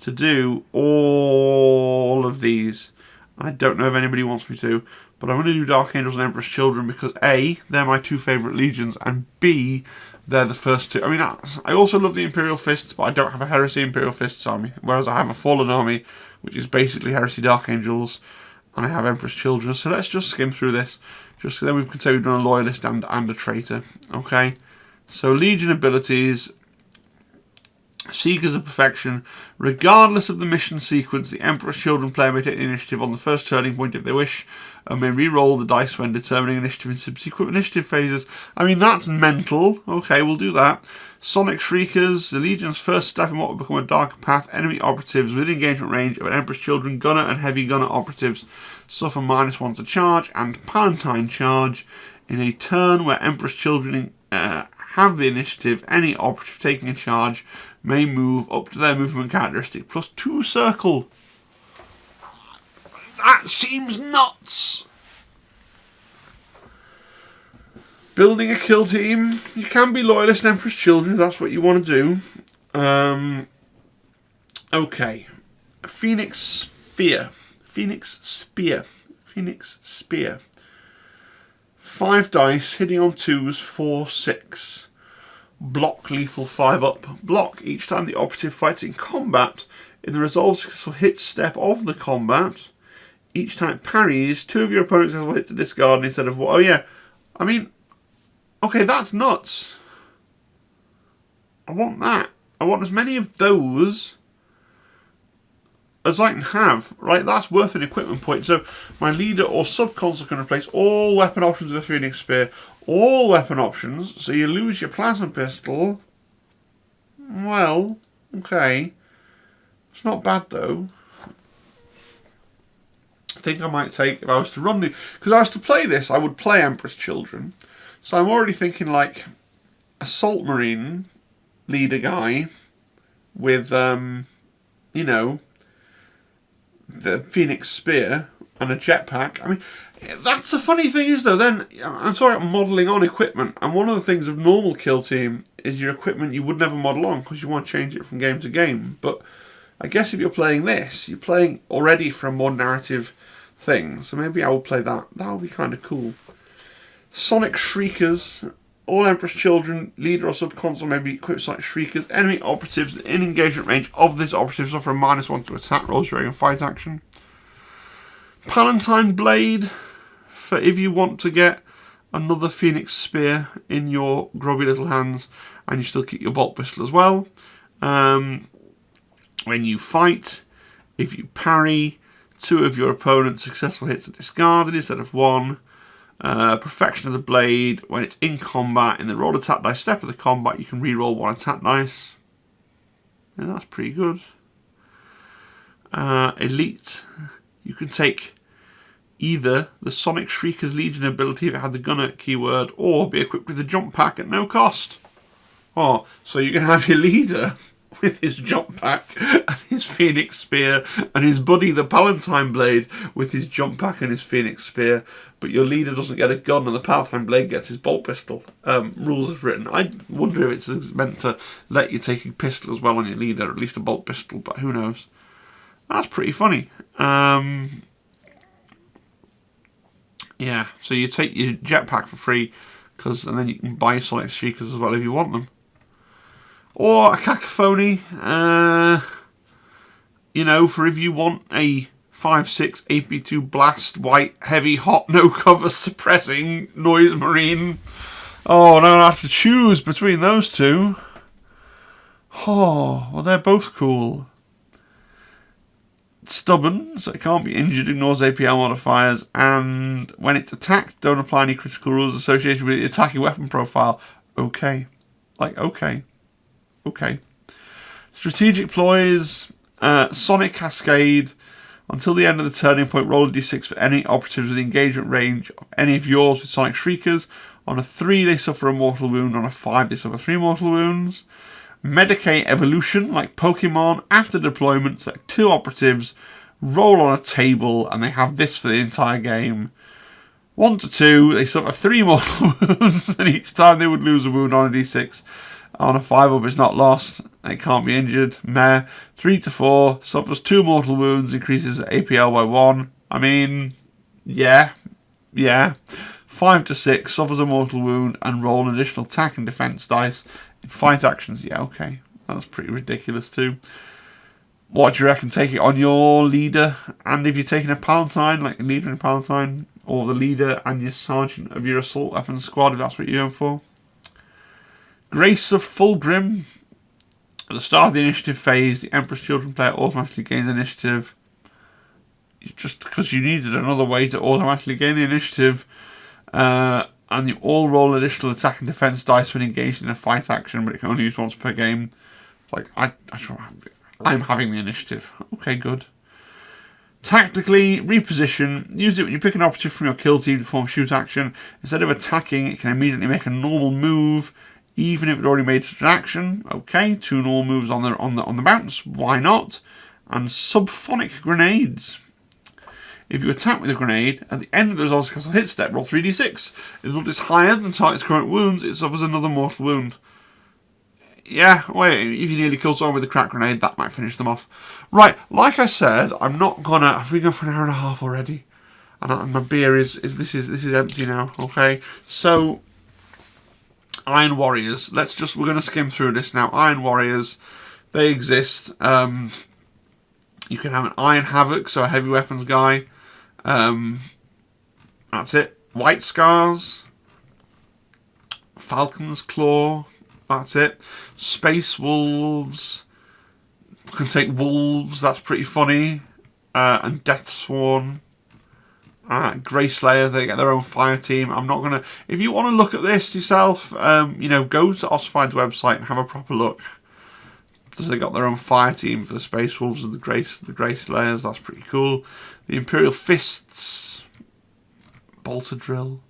to do all of these. I don't know if anybody wants me to, but I'm going to do Dark Angels and Emperor's Children because A, they're my 2 favourite legions, and B, they're the first 2. I mean, I also love the Imperial Fists, but I don't have a Heresy Imperial Fists army, whereas I have a Fallen army, which is basically Heresy Dark Angels, and I have Emperor's Children. So let's just skim through this. Just then we can say we've done a loyalist and a traitor. Okay, so Legion abilities. Seekers of Perfection. Regardless of the mission sequence, the Emperor's Children player may take the initiative on the first turning point if they wish, and may re-roll the dice when determining initiative in subsequent initiative phases. I mean, that's mental. Okay, we'll do that. Sonic Shriekers. The Legion's first step in what will become a darker path. Enemy operatives within engagement range of an Emperor's Children gunner and heavy gunner operatives suffer -1 to charge and Palatine charge. In a turn where Emperor's Children have the initiative, any operative taking a charge may move up to their movement characteristic +2 circle. That seems nuts. Building a kill team. You can be loyalist Emperor's Children if that's what you want to do. Okay. Phoenix Spear. Phoenix Spear. Phoenix Spear. 5 dice, hitting on 2s, 4, 6. Block lethal 5 up. Block each time the operative fights in combat in the resolved successful hit step of the combat. Each time it parries, 2 of your opponent's will hit to discard instead of 1. Oh yeah, I mean, okay, that's nuts. I want that. I want as many of those as I can have, right? That's worth an equipment point. So my leader or sub-console can replace all weapon options with a Phoenix Spear. All weapon options, so you lose your plasma pistol. Well, okay. It's not bad though. I think I might take, if I was to run the, because I was to play this, I would play Emperor's Children. So I'm already thinking like Assault Marine leader guy with, you know, the Phoenix Spear and a jetpack. I mean, that's the funny thing is though, then, I'm sorry, I'm modelling on equipment, and one of the things of normal kill team is your equipment you would never model on because you want to change it from game to game. But I guess if you're playing this, you're playing already for a more narrative thing, so maybe I will play that. That would be kind of cool. Sonic Shriekers. All Emperor's Children, leader or sub-console may be equipped Sonic Shriekers. Enemy operatives in engagement range of this operative suffer a -1 to attack rolls during a fight action. Palatine Blade, for if you want to get another Phoenix Spear in your grubby little hands and you still keep your bolt pistol as well. When you fight, if you parry, 2 of your opponent's successful hits are discarded instead of 1. Perfection of the Blade, when it's in combat, in the roll attack dice step of the combat, you can re-roll 1 attack dice. Yeah, that's pretty good. Elite, you can take either the Sonic Shrieker's Legion ability if it had the gunner keyword, or be equipped with the jump pack at no cost. Oh, so you can have your leader with his jump pack and his Phoenix Spear, and his buddy the Palatine Blade with his jump pack and his Phoenix Spear, but your leader doesn't get a gun and the Palatine Blade gets his bolt pistol. Rules have written. I wonder if it's meant to let you take a pistol as well on your leader, or at least a bolt pistol, but who knows. That's pretty funny. Yeah, so you take your jetpack for free, and then you can buy Sonic Shriekers as well if you want them. Or a Cacophony, you know, for if you want a 5.6 AP2 blast, white, heavy, hot, no cover, suppressing noise marine. Oh, now I have to choose between those two. Oh, well, they're both cool. Stubborn, so it can't be injured, ignores APL modifiers, and when it's attacked, don't apply any critical rules associated with the attacking weapon profile. Okay. Like, okay. Okay. Strategic ploys, Sonic Cascade. Until the end of the turning point, roll a d6 for any operatives with engagement range of any of yours with Sonic Shriekers. On a 3, they suffer a mortal wound. On a 5, they suffer 3 mortal wounds. Medicate Evolution, like Pokemon. After deployment, select 2 operatives, roll on a table, and they have this for the entire game. 1 to 2, they suffer 3 mortal wounds, and each time they would lose a wound on a d6. On a 5 up, it's not lost. It can't be injured. Meh. 3 to 4, suffers 2 mortal wounds, increases APL by 1. I mean, yeah. 5 to 6, suffers a mortal wound, and roll an additional attack and defense dice. In fight actions, yeah, okay. That's pretty ridiculous too. What do you reckon? Take it on your leader, and if you're taking a Palatine, like a leader in a Palatine, or the leader and your sergeant of your assault weapons squad, if that's what you're going for. Grace of Fulgrim. At the start of the initiative phase, the Emperor's Children player automatically gains initiative. Just because you needed another way to automatically gain the initiative. And you all roll additional attack and defense dice when engaged in a fight action, but it can only use once per game. Like, I'm having the initiative. Okay, good. Tactically, reposition. Use it when you pick an operative from your kill team to perform a shoot action. Instead of attacking, it can immediately make a normal move, even if it already made such an action. Okay, 2 normal moves on the bounce. Why not? And subphonic grenades. If you attack with a grenade, at the end of the results castle hit step, roll 3d6. If the result is higher than the target's current wounds, it suffers another mortal wound. Yeah, wait, if you nearly kill someone with a crack grenade, that might finish them off. Right, like I said, I'm not gonna... Have we gone for an hour and a half already? And my beer is empty now, okay? So, Iron Warriors. We're gonna skim through this now. Iron Warriors, they exist. You can have an Iron Havoc, so a heavy weapons guy. That's it. White Scars. Falcon's Claw. That's it. Space Wolves. You can take Wolves, that's pretty funny. And Death Sworn. Grey Slayer, they get their own fire team. I'm not gonna... If you want to look at this yourself, go to Ossified's website and have a proper look. So they got their own fire team for the Space Wolves and the Grey Slayers. That's pretty cool. The Imperial Fists. Bolter Drill.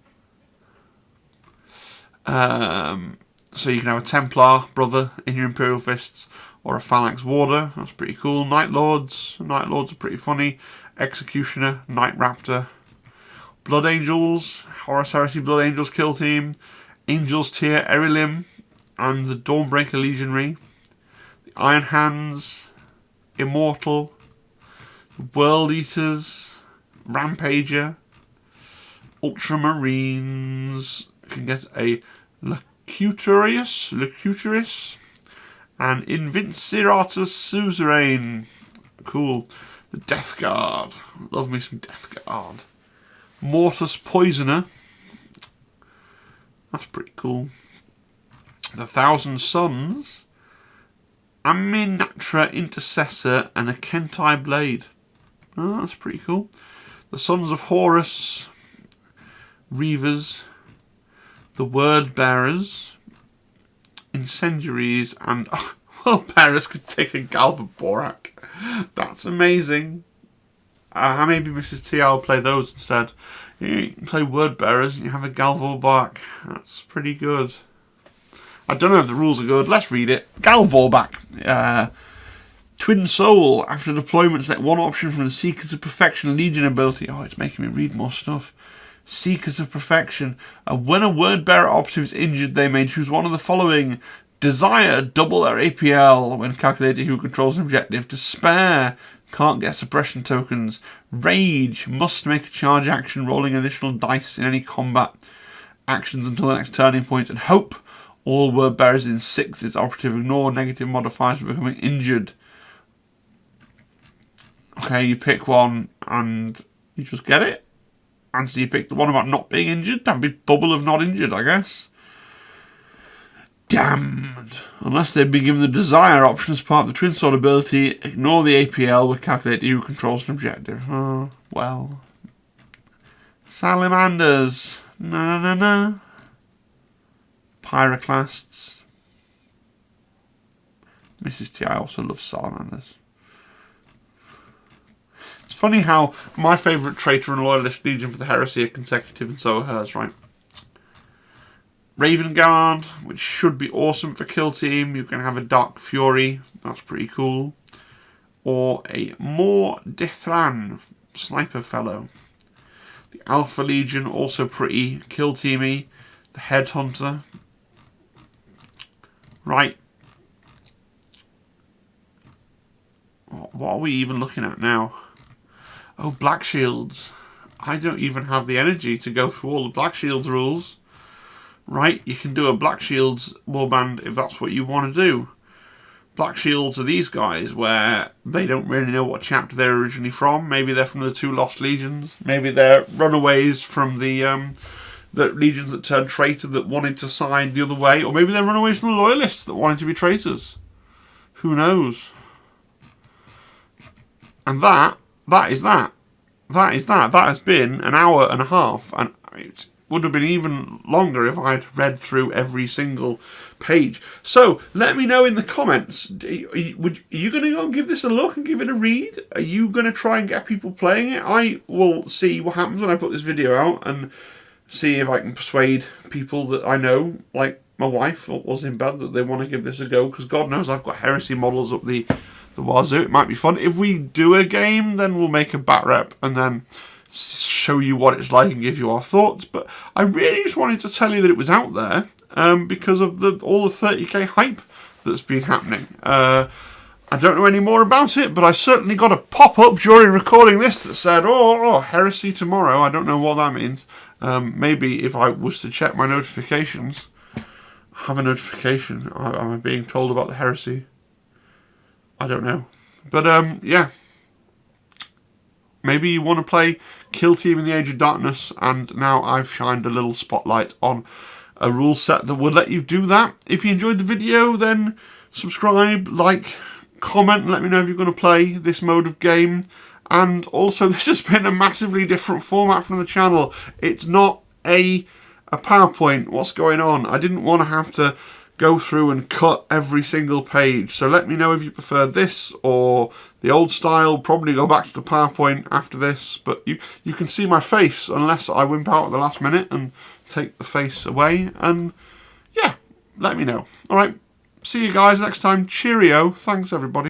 So you can have a Templar brother in your Imperial Fists, or a Phalanx Warder. That's pretty cool. Night Lords. Night Lords are pretty funny. Executioner. Night Raptor. Blood Angels. Horus Heresy Blood Angels kill team. Angels Tier Erilim. And the Dawnbreaker Legionary. Iron Hands, Immortal, World Eaters, Rampager, Ultramarines. You can get a Locutorius, and Invinciratus Suzerain. Cool. The Death Guard. Love me some Death Guard. Mortis Poisoner. That's pretty cool. The Thousand Suns. Aminatra Intercessor and a Kentai Blade. Oh, that's pretty cool. The Sons of Horus, Reavers, the Word Bearers, Incendiaries, and Word Bearers could take a Galva Borak. That's amazing. Maybe Mrs. T will play those instead. You can play Word Bearers and you have a Galva Borak. That's pretty good. I don't know if the rules are good. Let's read it. Galvorback. Twin Soul. After deployment, select one option from the Seekers of Perfection Legion ability. Oh, it's making me read more stuff. Seekers of Perfection. When a word bearer operative is injured, they may choose one of the following. Desire. Double their APL when calculating who controls an objective. Despair. Can't get suppression tokens. Rage. Must make a charge action, rolling additional dice in any combat actions until the next turning point. And Hope. All word bearers in 6's operative ignore negative modifiers for becoming injured. Okay, you pick one and you just get it. And so you pick the one about not being injured. That'd be bubble of not injured, I guess. Damned. Unless they've been given the desire option as part of the Twin Sword ability, ignore the APL with calculating who controls an objective. Oh, well. Salamanders. No. Pyroclasts. Mrs. T, I also love salamanders. It's funny how my favourite traitor and loyalist legion for the heresy are consecutive, and so are hers, right? Raven Guard, which should be awesome for kill team. You can have a Dark Fury, that's pretty cool. Or a Mor Dithran sniper fellow. The Alpha Legion, also pretty kill teamy. The Headhunter. Right. What are we even looking at now? Oh, Black Shields. I don't even have the energy to go through all the Black Shields rules. Right, you can do a Black Shields warband if that's what you want to do. Black Shields are these guys where they don't really know what chapter they're originally from. Maybe they're from the 2 Lost Legions. Maybe they're runaways from the legions that turned traitor that wanted to side the other way. Or maybe they're runaways from the Loyalists that wanted to be traitors. Who knows? And that is that. That is that. That has been an hour and a half. And it would have been even longer if I'd read through every single page. So, let me know in the comments. Are you going to go and give this a look and give it a read? Are you going to try and get people playing it? I will see what happens when I put this video out and see if I can persuade people that I know, like my wife was in bed, that they want to give this a go. Because God knows I've got Heresy models up the wazoo. It might be fun. If we do a game, then we'll make a bat rep and then show you what it's like and give you our thoughts. But I really just wanted to tell you that it was out there because of all the 30k hype that's been happening. I don't know any more about it, but I certainly got a pop-up during recording this that said, oh, Heresy tomorrow. I don't know what that means. Maybe if I was to check my notifications, have a notification. Am I being told about the Heresy? I don't know. But, yeah. Maybe you want to play Kill Team in the Age of Darkness, and now I've shined a little spotlight on a rule set that would let you do that. If you enjoyed the video, then subscribe, like, comment, and let me know if you're going to play this mode of game. And also, this has been a massively different format from the channel. It's not a PowerPoint. What's going on? I didn't want to have to go through and cut every single page. So let me know if you prefer this or the old style. Probably go back to the PowerPoint after this. But you can see my face unless I wimp out at the last minute and take the face away. And yeah, let me know. Alright, see you guys next time. Cheerio. Thanks everybody.